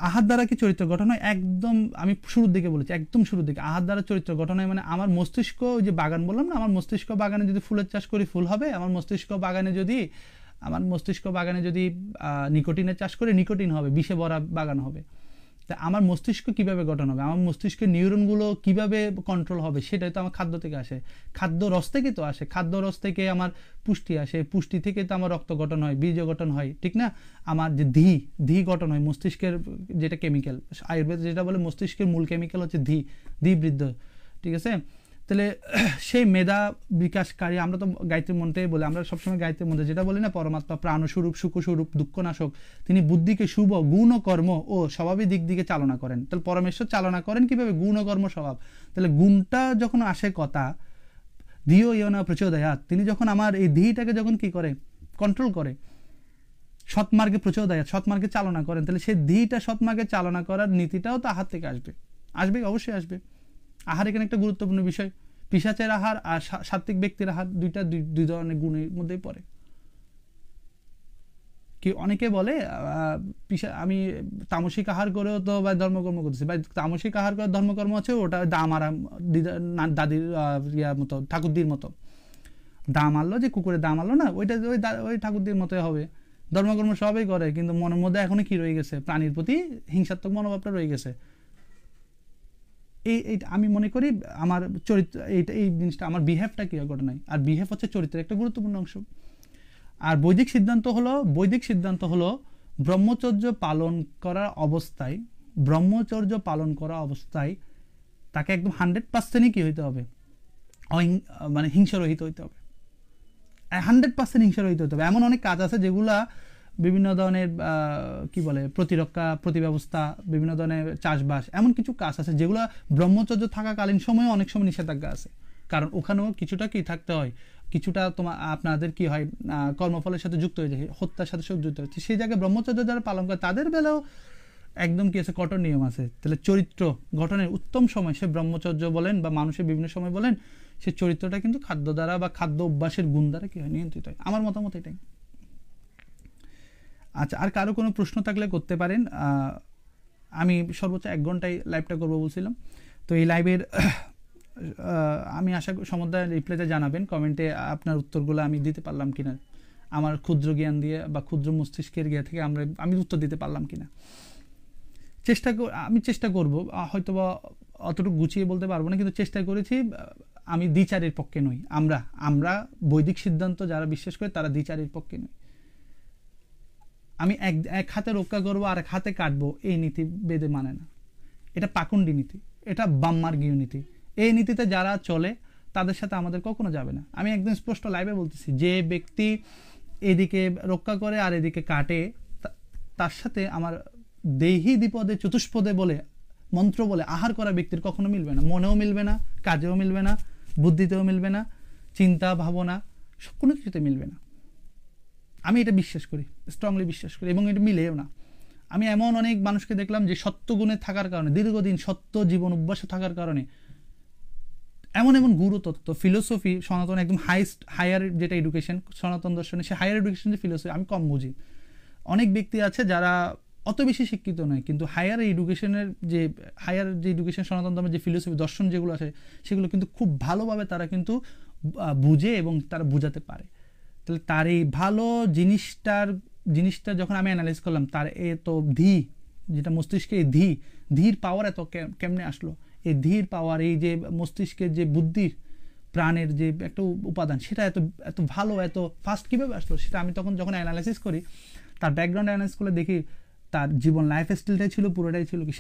Speaker 1: আহার দ্বারা কি চরিত্র গঠন হয়? একদম আমি শুরুর দিকে বলেছি, একদম শুরুর দিকে আহার দ্বারা চরিত্র গঠন হয় মানে আমার মস্তিষ্ক, ওই যে বাগান বললাম না, আমার মস্তিষ্ক বাগানে যদি ফুলের চাষ করি ফুল হবে, আমার মস্তিষ্ক বাগানে যদি নিকোটিনের চাষ করে নিকোটিন হবে, বিষে ভরা বাগান হবে। তা আমার মস্তিষ্ক কিভাবে গঠন হবে, আমার মস্তিষ্কের নিউরনগুলো কিভাবে কন্ট্রোল হবে, সেটাই তো আমার খাদ্য থেকে আসে, খাদ্য রস থেকে তো আসে, খাদ্য রস থেকে আমার পুষ্টি আসে, পুষ্টি থেকে তো আমার রক্ত গঠন হয়, বীর্য গঠন হয়, ঠিক না? আমার যে ধি গঠন হয়, মস্তিষ্কের যেটা কেমিক্যাল, আয়ুর্বেদ যেটা বলে মস্তিষ্কের মূল কেমিক্যাল হচ্ছে ধি বৃদ্ধ, ঠিক আছে? তাহলে সেই মেধা বিকাশকারী, আমরা তো গায়ত্রী মন্ত্রেই বলি, আমরা সবসময় গায়ত্রী মন্ত্রে যেটা বলি না, পরমাত্মা প্রাণস্বরূপ সুখস্বরূপ দুঃখনাশক, তিনি বুদ্ধিকে শুভ গুণ ও কর্ম ও স্বভাবের দিক দিকে চালনা করেন। তাহলে পরমেশ্বর চালনা করেন কিভাবে? গুণ ও কর্ম স্বভাব। তাহলে গুণটা যখন আসে কথা ধিও ইয়না প্রচোদয়াৎ, তিনি যখন আমার এই ধিটাকে যখন কি করে, কন্ট্রোল করে, সৎমার্গে প্রচোদয়াৎ, সৎমার্গে চালনা করেন, তাহলে সেই ধিটা সৎমার্গে চালনা করার নীতিটাও তো আহার থেকে আসবে, অবশ্যই আসবে। আহার এখানে একটা গুরুত্বপূর্ণ বিষয়। পিশাচের আহার আর সাত্ত্বিক ব্যক্তির আহার দুই ধরনের গুণের মধ্যেই পড়ে। কি অনেকে বলে আমি তামসিক আহার করেও তো বা ধর্মকর্ম করতেছি, বা তামসিক আহার করে ধর্মকর্ম আছে, ওটা দাম আরাম দাদির মতো, ঠাকুরদির মতো দাম আনলো, যে কুকুরের দাম আনলো না, ওইটা ওই ঠাকুরদির মতোই হবে। ধর্মকর্ম সবই করে, কিন্তু মনের মধ্যে এখনো কি রয়ে গেছে, প্রাণীর প্রতি হিংসাত্মক মনোভাবটা রয়ে গেছে। আমি মনে করি আমার চরিত্র, এই জিনিসটা আমার বিহেভটা কি ঘটনায়, আর বিহেভ হচ্ছে চরিত্রের একটা গুরুত্বপূর্ণ অংশ। আর বৈদিক সিদ্ধান্ত হলো ব্রহ্মচর্য পালন করা অবস্থায় তাকে একদম 100% কি হইতে হবে, মানে হিংসারহিত হইতে হবে, 100% হিংসারহিত হইতে হবে। এমন অনেক কাজ আছে যেগুলা বিভিন্ন ধরনের কি বলে প্রতিরক্ষা, প্রতিব্যবস্থা, বিভিন্ন ধরনের চাষবাস, এমন কিছু কাজ আছে যেগুলো ব্রহ্মচর্য থাকাকালীন সময়ে অনেক সময় নিষেধাজ্ঞা আছে, কারণ ওখানেও কিছুটা কি থাকতে হয়, কিছুটা আপনাদের কি হয় কর্মফলের সাথে যুক্ত হয়ে যায়, হত্যার সাথে যুক্ত হচ্ছে, সেই জায়গায় ব্রহ্মচর্য যারা পালন করে তাদের বেলাও একদম কি আছে, কঠোর নিয়ম আছে। তাহলে চরিত্র গঠনের উত্তম সময়, সে ব্রহ্মচর্য বলেন বা মানুষের বিভিন্ন সময় বলেন, সে চরিত্রটা কিন্তু খাদ্য দ্বারা বা খাদ্য অভ্যাসের গুণ দ্বারা কি হয়, নিয়ন্ত্রিত হয়। আমার মতামত এটাই। আচ্ছা, আর কারো কোনো প্রশ্ন থাকলে করতে পারেন। আমি সর্বোচ্চ 1 ঘন্টায় লাইভটা করবো বলছিলাম। তো এই লাইভের আমি আশা করি সমুদায় রিপ্লাইতে জানাবেন কমেন্টে আপনার উত্তরগুলো আমি দিতে পারলাম কিনা। আমার ক্ষুদ্র জ্ঞান দিয়ে বা ক্ষুদ্র মস্তিষ্কের জ্ঞান থেকে আমি উত্তর দিতে পারলাম কিনা। আমি চেষ্টা করব, হয়তো বা অতটুকু গুছিয়ে বলতে পারবো না, কিন্তু চেষ্টা করেছি। আমি দ্বিচারের পক্ষে নই। আমরা বৈদিক সিদ্ধান্ত যারা বিশ্বাস করে তারা দ্বিচারের পক্ষে নই। আমি এক হাতে রক্ষা করবো আর এক হাতে কাটবো, এই নীতি বেদে মানে না। এটা পাকুণ্ডী নীতি, এটা বামমার্গীয় নীতি। এই নীতিতে যারা চলে তাদের সাথে আমাদের কখনো যাবে না। আমি একদম স্পষ্ট লাইভে বলতেছি, যে ব্যক্তি এদিকে রক্ষা করে আর এদিকে কাটে, তার সাথে আমার দেহি দ্বিপদে চতুষ্পদে বলে মন্ত্র বলে আহার করা ব্যক্তির কখনো মিলবে না। মনেও মিলবে না, কাজেও মিলবে না, বুদ্ধিতেও মিলবে না, চিন্তা ভাবনা কোনো কিছুতে মিলবে না। আমি এটা বিশ্বাস করি, স্ট্রংলি বিশ্বাস করি, এবং এটা মিলেও না। আমি এমন অনেক মানুষকে দেখলাম যে সত্য গুণে থাকার কারণে, দীর্ঘদিন সত্য জীবন অভ্যাসে থাকার কারণে এমন গুরু তত্ত্ব, ফিলোসফি, সনাতন একদম হায়ার যেটা এডুকেশন, সনাতন দর্শনে সে হায়ার এডুকেশন যে ফিলোসফি আমি কম বুঝি। অনেক ব্যক্তি আছে যারা অত বেশি শিক্ষিত নয়, কিন্তু হায়ার যে এডুকেশন সনাতন ধর্মের যে ফিলোসফি দর্শন যেগুলো আছে সেগুলো কিন্তু খুব ভালোভাবে তারা কিন্তু বুঝে এবং তারা বুঝাতে পারে। তাহলে তার এই ভালো জিনিসটা যখন আমি অ্যানালাইজ করলাম, তার এত যেটা মস্তিষ্কে ধীর পাওয়ার এত কেমনে আসলো, এই ধীর পাওয়ার, এই যে মস্তিষ্কের যে বুদ্ধির প্রাণের যে একটা উপাদান, সেটা এত ভালো এত ফাস্ট কীভাবে আসলো, সেটা আমি যখন অ্যানালাইসিস করি, তার ব্যাকগ্রাউন্ড অ্যানালাইসিস করে দেখি তার জীবন লাইফস্টাইলটাই ছিল পুরোটাই ছিল কি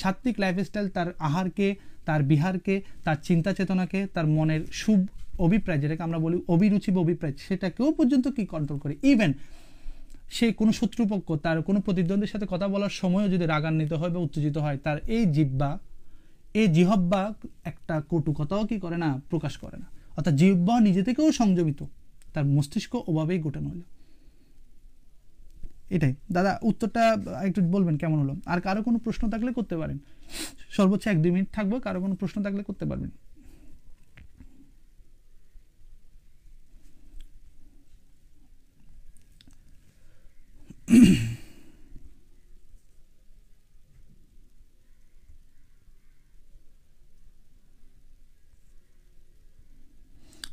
Speaker 1: সাত্ত্বিক লাইফস্টাইল। তার আহারকে, তার বিহারকে, তার চিন্তা চেতনাকে, তার মনের শুভ অভিপ্রায়, যেটাকে আমরা বলি অভিরুচি বা অভিপ্রায়, সেটাকেও পর্যন্ত কি কন্ট্রোল করে। ইভেন সে কোনো শত্রুপক্ষ, তার কোনো প্রতিদ্বন্দ্বীর সাথে কথা বলার সময়ও যদি রাগান্বিত হয় বা উত্তেজিত হয়, তার এই জিহ্বা একটা কটু কথাও কি করে না, প্রকাশ করে না। অর্থাৎ জিহ্বা নিজে থেকেও সংযমিত, তার মস্তিষ্ক ওভাবেই গোটানো হলো। এটাই দাদা, উত্তরটা একটু বলবেন কেমন হলো। আর কারো কোনো প্রশ্ন থাকলে করতে পারেন, সর্বোচ্চ 1-2 মিনিট থাকবো, কারো কোনো প্রশ্ন থাকলে করতে পারবেন।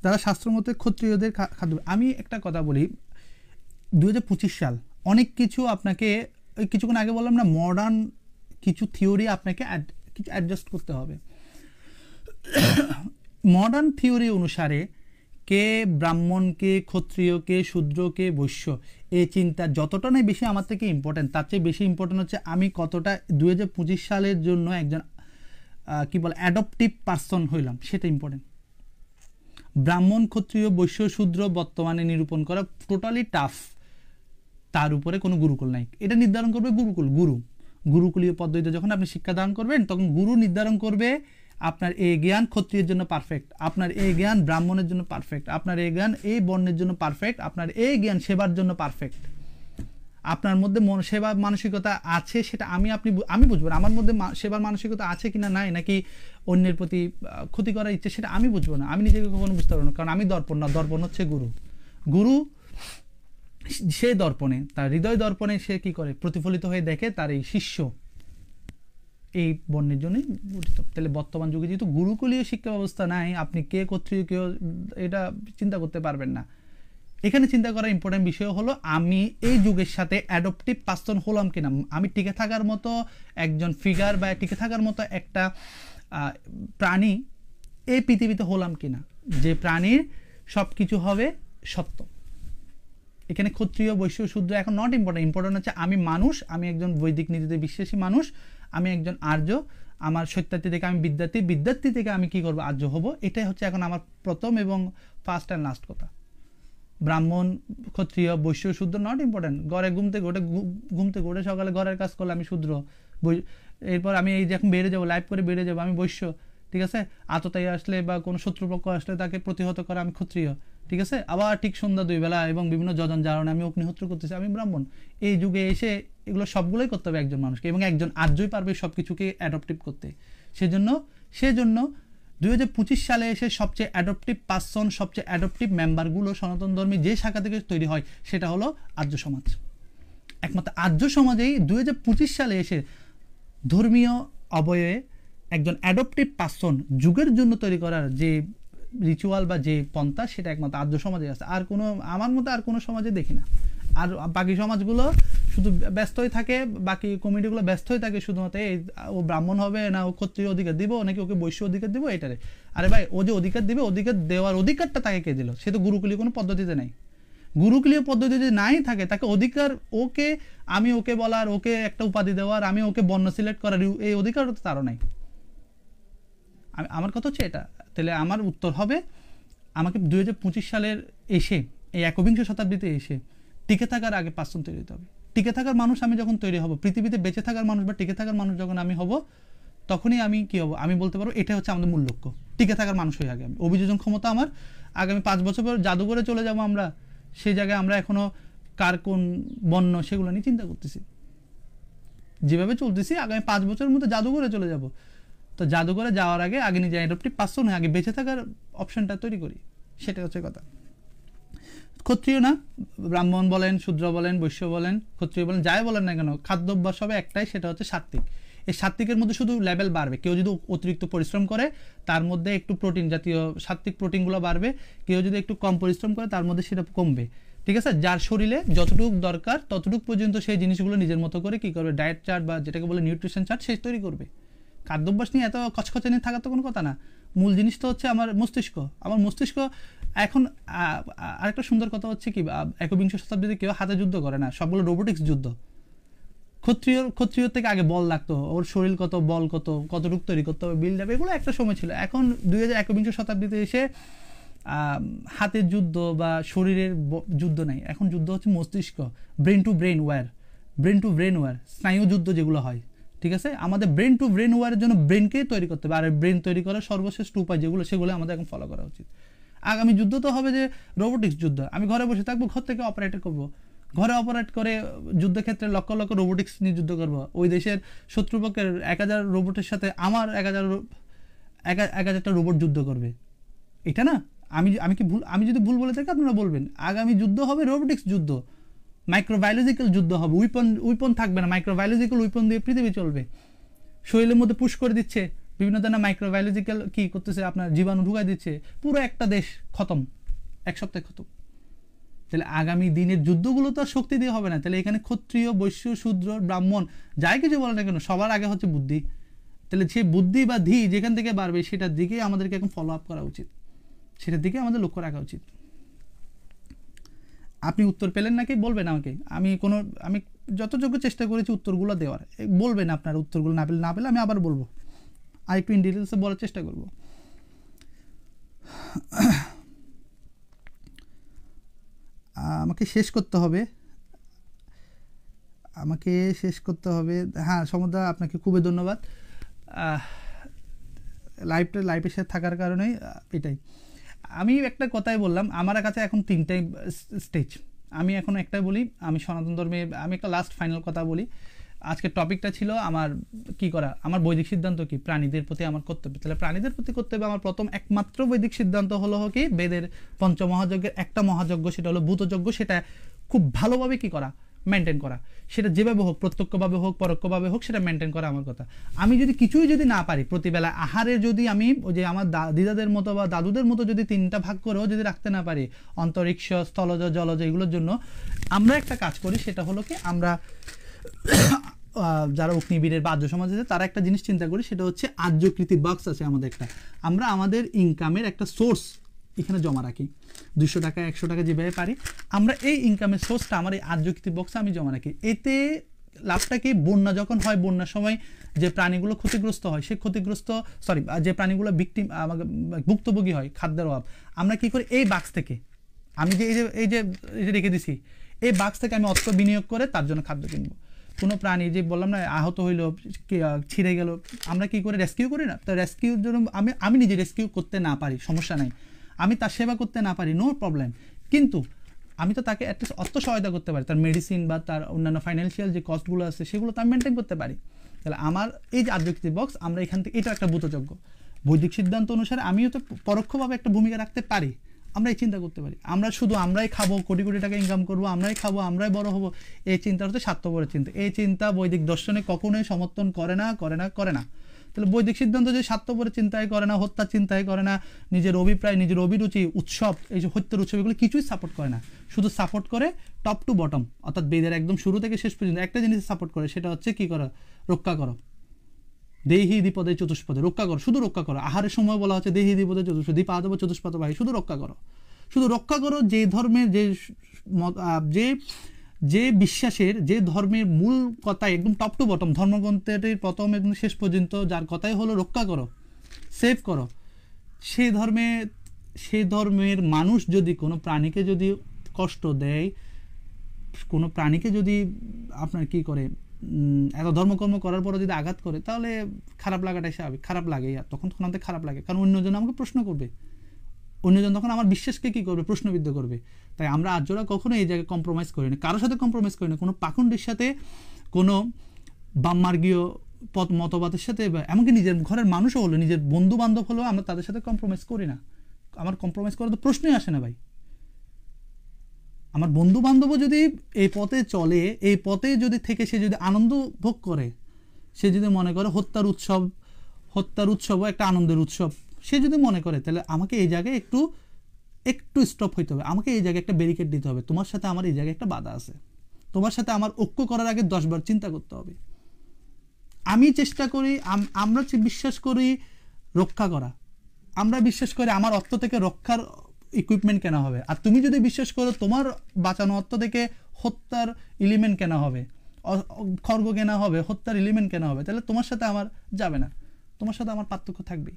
Speaker 1: যারা শাস্ত্র মতে ক্ষত্রিয়দের খাদ্য, আমি একটা কথা বলি, 2025 সাল, অনেক কিছু আপনাকে কিছুক্ষণ আগে বললাম না, মডার্ন কিছু থিওরি আপনাকে কিছু অ্যাডজাস্ট করতে হবে। মডার্ন থিওরি অনুসারে কে ব্রাহ্মণ, কে ক্ষত্রিয়, কে শূদ্র, কে বৈশ্য, এই চিন্তা যতটা নয় বেশি আমার থেকে ইম্পর্টেন্ট, তার চেয়ে বেশি ইম্পর্টেন্ট হচ্ছে আমি কতটা 2025 সালের জন্য একজন অ্যাডপটিভ পারসন হইলাম, সেটা ইম্পর্টেন্ট। ব্রাহ্মণ, ক্ষত্রিয়, বৈশ্য, শূদ্র বর্তমানে নিরূপণ করা টোটালি টাফ। তার উপরে কোনো গুরুকুল নাই, এটা নির্ধারণ করবে গুরুকুলীয় পদ্ধতিতে যখন আপনি শিক্ষাদান করবেন, তখন গুরু নির্ধারণ করবে আপনার এই জ্ঞান ক্ষত্রিয়ের জন্য পারফেক্ট, আপনার এই জ্ঞান ব্রাহ্মণের জন্য পারফেক্ট, আপনার এই জ্ঞান এই বর্ণের জন্য পারফেক্ট, আপনার এই জ্ঞান সেবার জন্য পারফেক্ট। আপনার মধ্যে সেবা মানসিকতা আছে সেটা আমি বুঝবো না, আমার মধ্যে সেবার মানসিকতা আছে কিনা নাই, নাকি অন্যের প্রতি ক্ষতি করার ইচ্ছে, সেটা আমি বুঝবো না, আমি নিজেকে কখনো বুঝতে পারবো না। কারণ আমি দর্পণ না, দর্পণ হচ্ছে গুরু। সে দর্পণে, তার হৃদয় দর্পণে সে কি করে, প্রতিফলিত হয়ে দেখে তার এই শিষ্য এই বর্ণের জন্যই গঠিত। তাহলে বর্তমান যুগে যেহেতু গুরুকুলীয় শিক্ষা ব্যবস্থা নাই, আপনি কে ক্ষত্রিয় কেউ এটা চিন্তা করতে পারবেন না। এখানে চিন্তা করার ইম্পর্টেন্ট বিষয় হলো আমি এই যুগের সাথে অ্যাডপটিভ পারসন হলাম কিনা, আমি টিকে থাকার মতো একজন ফিগার বা টিকে থাকার মতো একটা প্রাণী এই পৃথিবীতে হলাম কিনা, যে প্রাণীর সব কিছু হবে সত্য। এখানে ক্ষত্রিয়, বৈশ্য, শূদ্র এখন নট ইম্পর্টেন্ট হচ্ছে আমি মানুষ, আমি একজন বৈদিক নীতিতে বিশ্বাসী মানুষ, আমি একজন আর্য, আমার সত্যার্থী থেকে আমি বিদ্যার্থী থেকে আমি কি করবো, আর্য হব। এটাই হচ্ছে এখন আমার প্রথম এবং ফার্স্ট অ্যান্ড লাস্ট কথা। ব্রাহ্মণ, ক্ষত্রিয়, বৈশ্য, শূদ্র নট ইম্পর্টেন্ট। ঘুমতে ঘটে সকালে ঘরের কাজ করলে আমি শূদ্র, এরপর আমি এই যখন বেড়ে যাবো, লাইভ করে বেড়ে যাবো, আমি বৈশ্য, ঠিক আছে। আততায়ী আসলে বা কোনো শত্রুপক্ষ আসলে তাকে প্রতিহত করা আমি ক্ষত্রিয়, ঠিক আছে। আবার ঠিক সন্ধ্যা 2 বেলা এবং বিভিন্ন যজন জারণে আমি অগ্নিহোত্র করতেছি, আমি ব্রাহ্মণ। এই যুগে এসে এগুলো সবগুলোই করতে হবে একজন মানুষকে, এবং একজন আর্যই পারবে সব কিছুকে অ্যাডপটিভ করতে। সেজন্য 2025 সালে এসে সবচেয়ে অ্যাডপটিভ পারসন, সবচেয়ে অ্যাডপটিভ মেম্বারগুলো সনাতন ধর্মী যে শাখা থেকে তৈরি হয় সেটা হলো আর্য সমাজ। একমাত্র আর্য সমাজেই 2025 সালে এসে ধর্মীয় অবয়বে একজন অ্যাডপটিভ পারসন যুগের জন্য তৈরি করার যে রিচুয়াল বা যে পন্থা সেটা একমাত্র আর্য সমাজে আছে, আর কোনো আমার মতে আর কোনো সমাজে দেখি না। আর বাকি সমাজগুলো শুধু ব্যস্তই থাকে, বাকি কমিটিগুলো ব্যস্তই থাকে শুধুমাত্র এই ও ব্রাহ্মণ হবে না, ও ক্ষত্রিয় অধিকার দিব নাকি ওকে বৈশ্য অধিকার দিব এটারে। আরে ভাই, ও যে অধিকার দিবে, অধিকার দেওয়ার অধিকারটা তাকে কে দিল? সে তো গুরুকুলীয় কোনো পদ্ধতিতে নাই। গুরুকুলীয় পদ্ধতি যদি নাই থাকে, তাকে অধিকার ওকে আমি ওকে বলার, ওকে একটা উপাধি দেওয়ার, আমি ওকে বর্ণ সিলেক্ট করার এই অধিকার তো তারও নাই। আমার কথা হচ্ছে এটা। তাহলে আমার উত্তর হবে, আমাকে 2025 সালের এসে, এই একবিংশ শতাব্দীতে এসে টিকে থাকার আগে পার্সন তৈরি হতে হবে। টিকে থাকার মানুষ আমি যখন তৈরি হব, পৃথিবীতে বেঁচে থাকার মানুষ বা টিকে থাকার মানুষ যখন আমি হব, তখনই আমি কি হব? আমি বলতে পারবো এটা হচ্ছে আমাদের মূল লক্ষ্য, টিকে থাকার মানুষ হয়ে আগে আমি। অভিযোজন ক্ষমতা আমার আগামী 5 বছর পর জাদুঘরে চলে যাব আমরা, সেই জায়গায় আমরা এখনো কার কোন বর্ণ সেগুলো নিয়ে চিন্তা করতেছি। যেভাবে চলতেছি আগামী 5 বছরের মধ্যে জাদুঘরে চলে যাব। তো জাদুঘরে যাওয়ার আগে নিজে অ্যাডাপ্টিভ পার্সন হয়ে আগে বেঁচে থাকার অপশনটা তৈরি করি, সেটা হচ্ছে কথা। ক্ষত্রিয় না, ব্রাহ্মণ বলেন, শূদ্র বলেন, বৈশ্য বলেন, ক্ষত্রিয় বলেন, যাই বলেন না কেন, খাদ্যাভ্যাস হবে একটাই, সেটা হচ্ছে সাত্ত্বিক। এই সাত্ত্বিকের মধ্যে শুধু লেভেল বাড়বে। কেউ যদি অতিরিক্ত পরিশ্রম করে তার মধ্যে একটু প্রোটিন জাতীয় সাত্ত্বিক প্রোটিনগুলো বাড়বে, কেউ যদি একটু কম পরিশ্রম করে তার মধ্যে সেটা কমবে। ঠিক আছে, যার শরীরে যতটুকু দরকার ততটুকু পর্যন্ত সেই জিনিসগুলো নিজের মতো করে কি করবে, ডায়েট চার্ট বা যেটাকে বলে নিউট্রিশন চার্ট, সে তৈরি করবে। খাদ্যাভ্যাস নিয়ে এত কচকচে নিয়ে থাকার তো কোনো কথা না। মূল জিনিস তো হচ্ছে আমার মস্তিষ্ক। আমার মস্তিষ্ক এখন আরেকটা সুন্দর কথা হচ্ছে কি, একবিংশ শতাব্দীতে কেউ হাতে যুদ্ধ করে না, সবগুলো রোবোটিক্স যুদ্ধ। ক্ষত্রিয় থেকে আগে বল লাগতো, ওর শরীর কত, বল কত, কতটুকু তৈরি করতে হবে, বিল্ড আপ, এগুলো একটা সময় ছিল। এখন 2021 শতাব্দীতে এসে হাতের যুদ্ধ বা শরীরের যুদ্ধ নাই, এখন যুদ্ধ হচ্ছে মস্তিষ্ক, brain to brain war, brain to brain war, স্নায়ু যুদ্ধ যেগুলো হয়। ঠিক আছে, আমাদের ব্রেন টু ব্রেন ওয়্যারের জন্য ব্রেনকে তৈরি করতে হবে, আর ব্রেন তৈরি করার সর্বশ্রেষ্ঠ উপায় যেগুলো, সেগুলো আমাদের এখন ফলো করা উচিত। আগামী যুদ্ধ তো হবে যে রোবোটিক্স যুদ্ধ। আমি ঘরে বসে থাকবো, ঘর থেকে অপারেট করবো, ঘরে অপারেট করে যুদ্ধক্ষেত্রে লক্ষ লক্ষ রোবোটিক্স নিয়ে যুদ্ধ করবো। ওই দেশের শত্রুপক্ষের 1000 রোবটের সাথে আমার 1000টা রোবট যুদ্ধ করবে। এটা না, আমি যদি ভুল বলে থাকি আপনারা বলবেন। আগামী যুদ্ধ হবে রোবোটিক্স যুদ্ধ, মাইক্রোবায়োলজিক্যাল যুদ্ধ হবে। উইপন থাকবে না, মাইক্রোবায়োলজিক্যাল উইপন দিয়ে পৃথিবী চলবে। শরীরের মধ্যে পুশ করে দিচ্ছে বিভিন্ন ধরনের মাইক্রোবায়োলজিক্যাল কি করতেছে, আপনার জীবাণু ঢুকাই দিচ্ছে, পুরো একটা দেশ খতম, 1 সপ্তাহে খতম। তাহলে আগামী দিনের যুদ্ধগুলো তো আর শক্তি দিয়ে হবে না। তাহলে এখানে ক্ষত্রিয়, বৈশ্য, শূদ্র, ব্রাহ্মণ যাই কিছু বলে না কেন, সবার আগে হচ্ছে বুদ্ধি। তাহলে সেই বুদ্ধি বা ধি যেখান থেকে বাড়বে সেটার দিকে আমাদেরকে এখন ফলো আপ করা উচিত, সেটার দিকে আমাদের লক্ষ্য রাখা উচিত। আপনি উত্তর পেলেন নাকি বলবেন আমাকে। আমি যতযোগ্য চেষ্টা করেছি উত্তরগুলো দেওয়ার, বলবেন আপনার উত্তরগুলো না পেলে আমি আবার বলবো, আর একটু ইন ডিটেলসে বলার চেষ্টা করব। আমাকে শেষ করতে হবে। হ্যাঁ সমুদ্র, আপনাকে খুবই ধন্যবাদ লাইভের সাথে থাকার কারণেই। এটাই আমি একটা কথাই বললাম, আমার কাছে এখন 3টাই স্টেজ। আমি এখন একটাই বলি, আমি সনাতন ধর্মে আমি একটা লাস্ট ফাইনাল কথা বলি। আজকের টপিকটা ছিল আমার কি করা, আমার বৈদিক সিদ্ধান্ত কি, প্রাণীদের প্রতি আমার কর্তব্য। তাহলে প্রাণীদের প্রতি কর্তব্য আমার প্রথম একমাত্র বৈদিক সিদ্ধান্ত হলো কি, বেদের পঞ্চমহাযজ্ঞের একটা মহাযজ্ঞ, সেটা হলো ভূতযজ্ঞ। সেটা খুব ভালোভাবে কি করা, মেনটেন করা। সেটা যেভাবে হোক, প্রত্যক্ষভাবে হোক, পরোক্ষভাবে হোক, সেটা মেনটেন করা আমার কথা। আমি যদি কিছুই না পারি, প্রতিবেলা আহারে যদি আমি ওই যে আমার দিদাদের মতো বা দাদুদের মতো যদি 3টা ভাগ করেও যদি রাখতে না পারি, অন্তরিক্ষ, স্থলজ, জলজ, এগুলোর জন্য আমরা একটা কাজ করি। সেটা হলো কি, আমরা যারা অগ্নিবীরের বা আর্য সমাজ আছে তারা একটা জিনিস চিন্তা করি, সেটা হচ্ছে আর্যকৃতি বক্স আছে আমাদের একটা। আমরা আমাদের ইনকামের একটা সোর্স এখানে জমা রাখি, 200 টাকা 100 টাকা যেভাবে পারি, আমরা এই ইনকামের সোর্সটা আমার এই আর্যকৃতি বক্সে আমি জমা রাখি। এতে লাভটা কি, বন্যা যখন হয়, বন্যার সময় যে প্রাণীগুলো ক্ষতিগ্রস্ত হয়, সেই যে প্রাণীগুলো ভুক্তভোগী হয় খাদ্যের অভাব, আমরা কি করি, এই বাক্স থেকে আমি যে এই যে রেখে দিছি, এই বাক্স থেকে আমি অর্থ বিনিয়োগ করে তার জন্য খাদ্য কিনবো। কোনো প্রাণী যে বললাম না আহত হইলো, ছিঁড়ে গেল, আমরা কি করে রেস্কিউ করি না? তো রেস্কিউর জন্য আমি নিজে রেস্কিউ করতে না পারি, সমস্যা নাই, আমি তার সেবা করতে না পারি, নো প্রবলেম, কিন্তু আমি তো তাকে একটা অর্থ সহায়তা করতে পারি, তার মেডিসিন বা তার অন্যান্য ফাইন্যান্সিয়াল যে কস্টগুলো আছে সেগুলো তো আমি মেনটেন করতে পারি। তাহলে আমার এই যে আর্যকৃতি বক্স, আমরা এখান থেকে, এটা একটা ভূতযজ্ঞ। বৈদিক সিদ্ধান্ত অনুসারে আমিও তো পরোক্ষভাবে একটা ভূমিকা রাখতে পারি। আমরা এই চিন্তা করতে পারি, আমরাই খাবো, কোটি কোটি টাকা ইনকাম করবো, আমরাই খাবো, আমরাই বড় হবো, এই চিন্তা হচ্ছে স্বার্থপরের চিন্তা। এই চিন্তা বৈদিক দর্শনে কখনোই সমর্থন করে না। তাহলে বৈদিক সিদ্ধান্ত যে স্বার্থপরে চিন্তাই করে না, হত্যার চিন্তাই করে না, নিজের অভিপ্রায়, নিজের অভিরুচি, উৎসব, এই যে হত্যার উৎসব, এগুলো কিছুই সাপোর্ট করে না। শুধু সাপোর্ট করে টপ টু বটম, অর্থাৎ বেদের একদম শুরু থেকে শেষ পর্যন্ত একটা জিনিস সাপোর্ট করে, সেটা হচ্ছে কি করো? রক্ষা করো। দেহি দ্বিপদে চতুষ্পদে, রক্ষা করো, শুধু রক্ষা করো। আহারের সময় বলা হচ্ছে দেহি দ্বিপদে চতুষ্পদে, দ্বিপাদব চতুষ্পদ ভাই, শুধু রক্ষা করো, শুধু রক্ষা করো। যে ধর্মের যে যে বিশ্বাসের, যে ধর্মের মূল কথা একদম টপ টু বটম, ধর্মগ্রন্থের প্রথম এবং শেষ পর্যন্ত যার কথাই হলো রক্ষা করো, সেভ করো, সেই ধর্মের মানুষ যদি কোনো প্রাণীকে যদি কষ্ট দেয়, কোনো প্রাণীকে যদি আপনার কি করে, এত ধর্মকর্ম করার পরে যদি আঘাত করে, তাহলে খারাপ লাগাটাই স্বাভাবিক, খারাপ লাগে। আর তখন আমাদের খারাপ লাগে, কারণ অন্যজন আমাকে প্রশ্ন করবে, অন্যজন তখন আমার বিশ্বাসকে কি করবে? প্রশ্নবিদ্ধ করবে। তাই আমরা আর্যরা কখনো এই জায়গায় কম্প্রোমাইজ করি না, কারোর সাথে কম্প্রোমাইজ করি না, কোনো পাখণ্ডের সাথে, কোনো বামমার্গীয় মতবাদের সাথে, এমনকি নিজের ঘরের মানুষও হলো, নিজের বন্ধু বান্ধব হলেও আমরা তাদের সাথে কম্প্রোমাইজ করি না। আমার কম্প্রোমাইজ করার তো প্রশ্নই আসে না ভাই। আমার বন্ধু বান্ধবও যদি এই পথে চলে, এই পথে যদি থেকে সে যদি আনন্দ ভোগ করে, সে যদি মনে করে হত্যার উৎসবও একটা আনন্দের উৎসব, সে যদি মনে করে, তাহলে আমাকে এই জায়গায় একটু স্টপ হইতে হবে, আমাকে এই জায়গায় একটা ব্যারিকেড দিতে হবে। তোমার সাথে আমার এই জায়গায় একটা বাধা আছে, তোমার সাথে আমার ঐক্য করার আগে 10 বার চিন্তা করতে হবে। আমি চেষ্টা করি, আমরা বিশ্বাস করি রক্ষা করা, আমরা বিশ্বাস করি আমার অর্থ থেকে রক্ষার ইকুইপমেন্ট কেনা হবে। আর তুমি যদি বিশ্বাস করো তোমার বাঁচানো অর্থ থেকে হত্যার এলিমেন্ট কেনা হবে, খড়গ কেনা হবে, হত্যার এলিমেন্ট কেনা হবে, তাহলে তোমার সাথে আমার যাবে না, তোমার সাথে আমার পার্থক্য থাকবেই।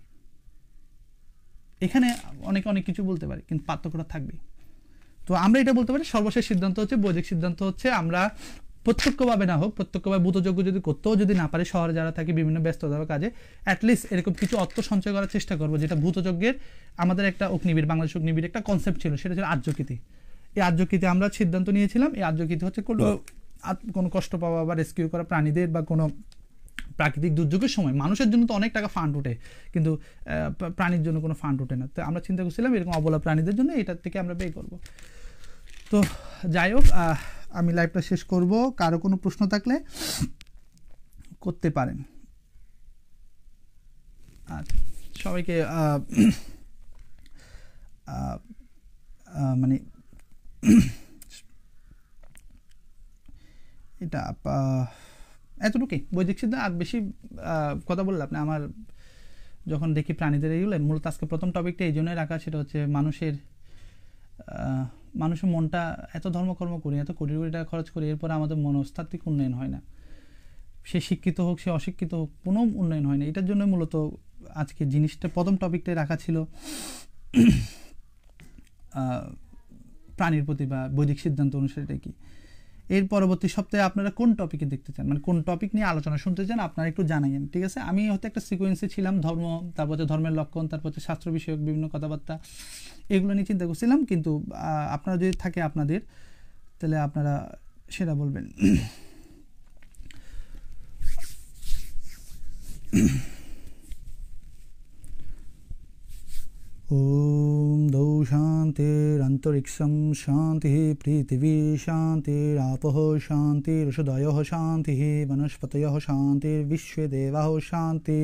Speaker 1: এখানে অনেক কিছু বলতে পারি, কিন্তু পার্থক্যটা থাকবেই। তো আমরা এটা বলতে পারি সর্বশেষ সিদ্ধান্ত হচ্ছে, বৈদিক সিদ্ধান্ত হচ্ছে, আমরা প্রত্যক্ষভাবে না হোক, প্রত্যক্ষভাবে ভূতযজ্ঞ যদি করতেও যদি না পারি, শহরে যারা থাকে বিভিন্ন ব্যস্ততার কাজে, অ্যাটলিস্ট এরকম কিছু অর্থ সঞ্চয় করার চেষ্টা করবো, যেটা ভূতযজ্ঞের আমাদের একটা অগ্নিবীর, বাংলাদেশ অগ্নিবীর একটা কনসেপ্ট ছিল, সেটা ছিল আর্যকীতি। এই আর্যকীতি আমরা সিদ্ধান্ত নিয়েছিলাম, এই আর্যকীতি হচ্ছে কোনো কষ্ট পাওয়া বা রেস্কিউ করা প্রাণীদের বা কোনো প্রাকৃতিক দুর্যোগের সময় মানুষের জন্য তো অনেক টাকা ফান্ড ওঠে, কিন্তু প্রাণীর জন্য কোনো ফান্ড ওঠে না। তো আমরা চিন্তা করছিলাম এরকম অবলা প্রাণীদের জন্য এটার থেকে আমরা ব্যয় করব। তো যাই হোক, আমি লাইভটা শেষ করব। কারো কোনো প্রশ্ন থাকলে করতে পারেন। আচ্ছা, সবাইকে মানে এটা এতটুকুই বৈদিক সিদ্ধান্ত। আর বেশি কথা বললে আপনি, আমার যখন দেখি প্রাণীদের এইগুলো, মূলত আজকে প্রথম টপিকটা এই জন্যই রাখা, সেটা হচ্ছে মানুষের মনটা, এত ধর্মকর্ম করি, এত কোটি কোটি টাকা খরচ করি, এরপরে আমাদের মনস্তাত্ত্বিক উন্নয়ন হয় না। সে শিক্ষিত হোক, সে অশিক্ষিত হোক, কোনো উন্নয়ন হয় না। এটার জন্য মূলত আজকে জিনিসটা প্রথম টপিকটাই রাখা ছিল, প্রাণীর প্রতি বা বৈদিক সিদ্ধান্ত অনুসারে এটা কি। এর পরবর্তী সপ্তাহে আপনারা কোন টপিকে দেখতে চান, মানে কোন টপিক নিয়ে আলোচনা শুনতে চান, আপনারা একটু জানাইন, ঠিক আছে? আমি হয়তো একটা সিকোয়েন্সে ছিলাম, ধর্ম, তারপর ধর্মের লক্ষণ, তারপর শাস্ত্র বিষয়ক বিভিন্ন কথাবার্তা, এগুলো নিয়ে চিন্তা করছিলাম। কিন্তু আপনারা যদি থাকে আপনাদের, তাহলে আপনারা সেটা বলবেন। ओम दौ शांतिरंतरिक्षं शांति पृथिवी शांतिरापः शांतिरुषधयः शांतिः वनस्पतयः शांतिर्विश्वदेवाः शांति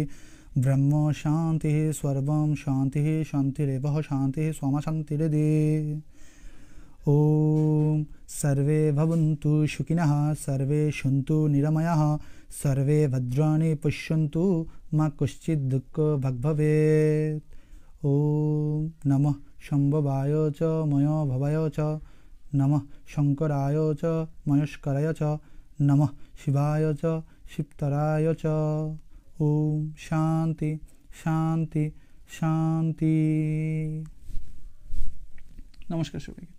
Speaker 1: ब्रह्म शांतिः सर्वं शांतिः शांतिरेवः शांतिः स्वामा शांतिरेधि। ओम सर्वे भवन्तु सुखिनः, सर्वे सन्तु निरामयाः, सर्वे भद्राणि पश्यन्तु, मा कश्चित् दुःखं भवेत्। ओम नमः शंभवाय च मयो भवाय च, नमः शंकराय च महेश्वराय च, नमः शिवाय च शिवतराय च। ओम शांति शांति शांति। नमस्कार सबाइके।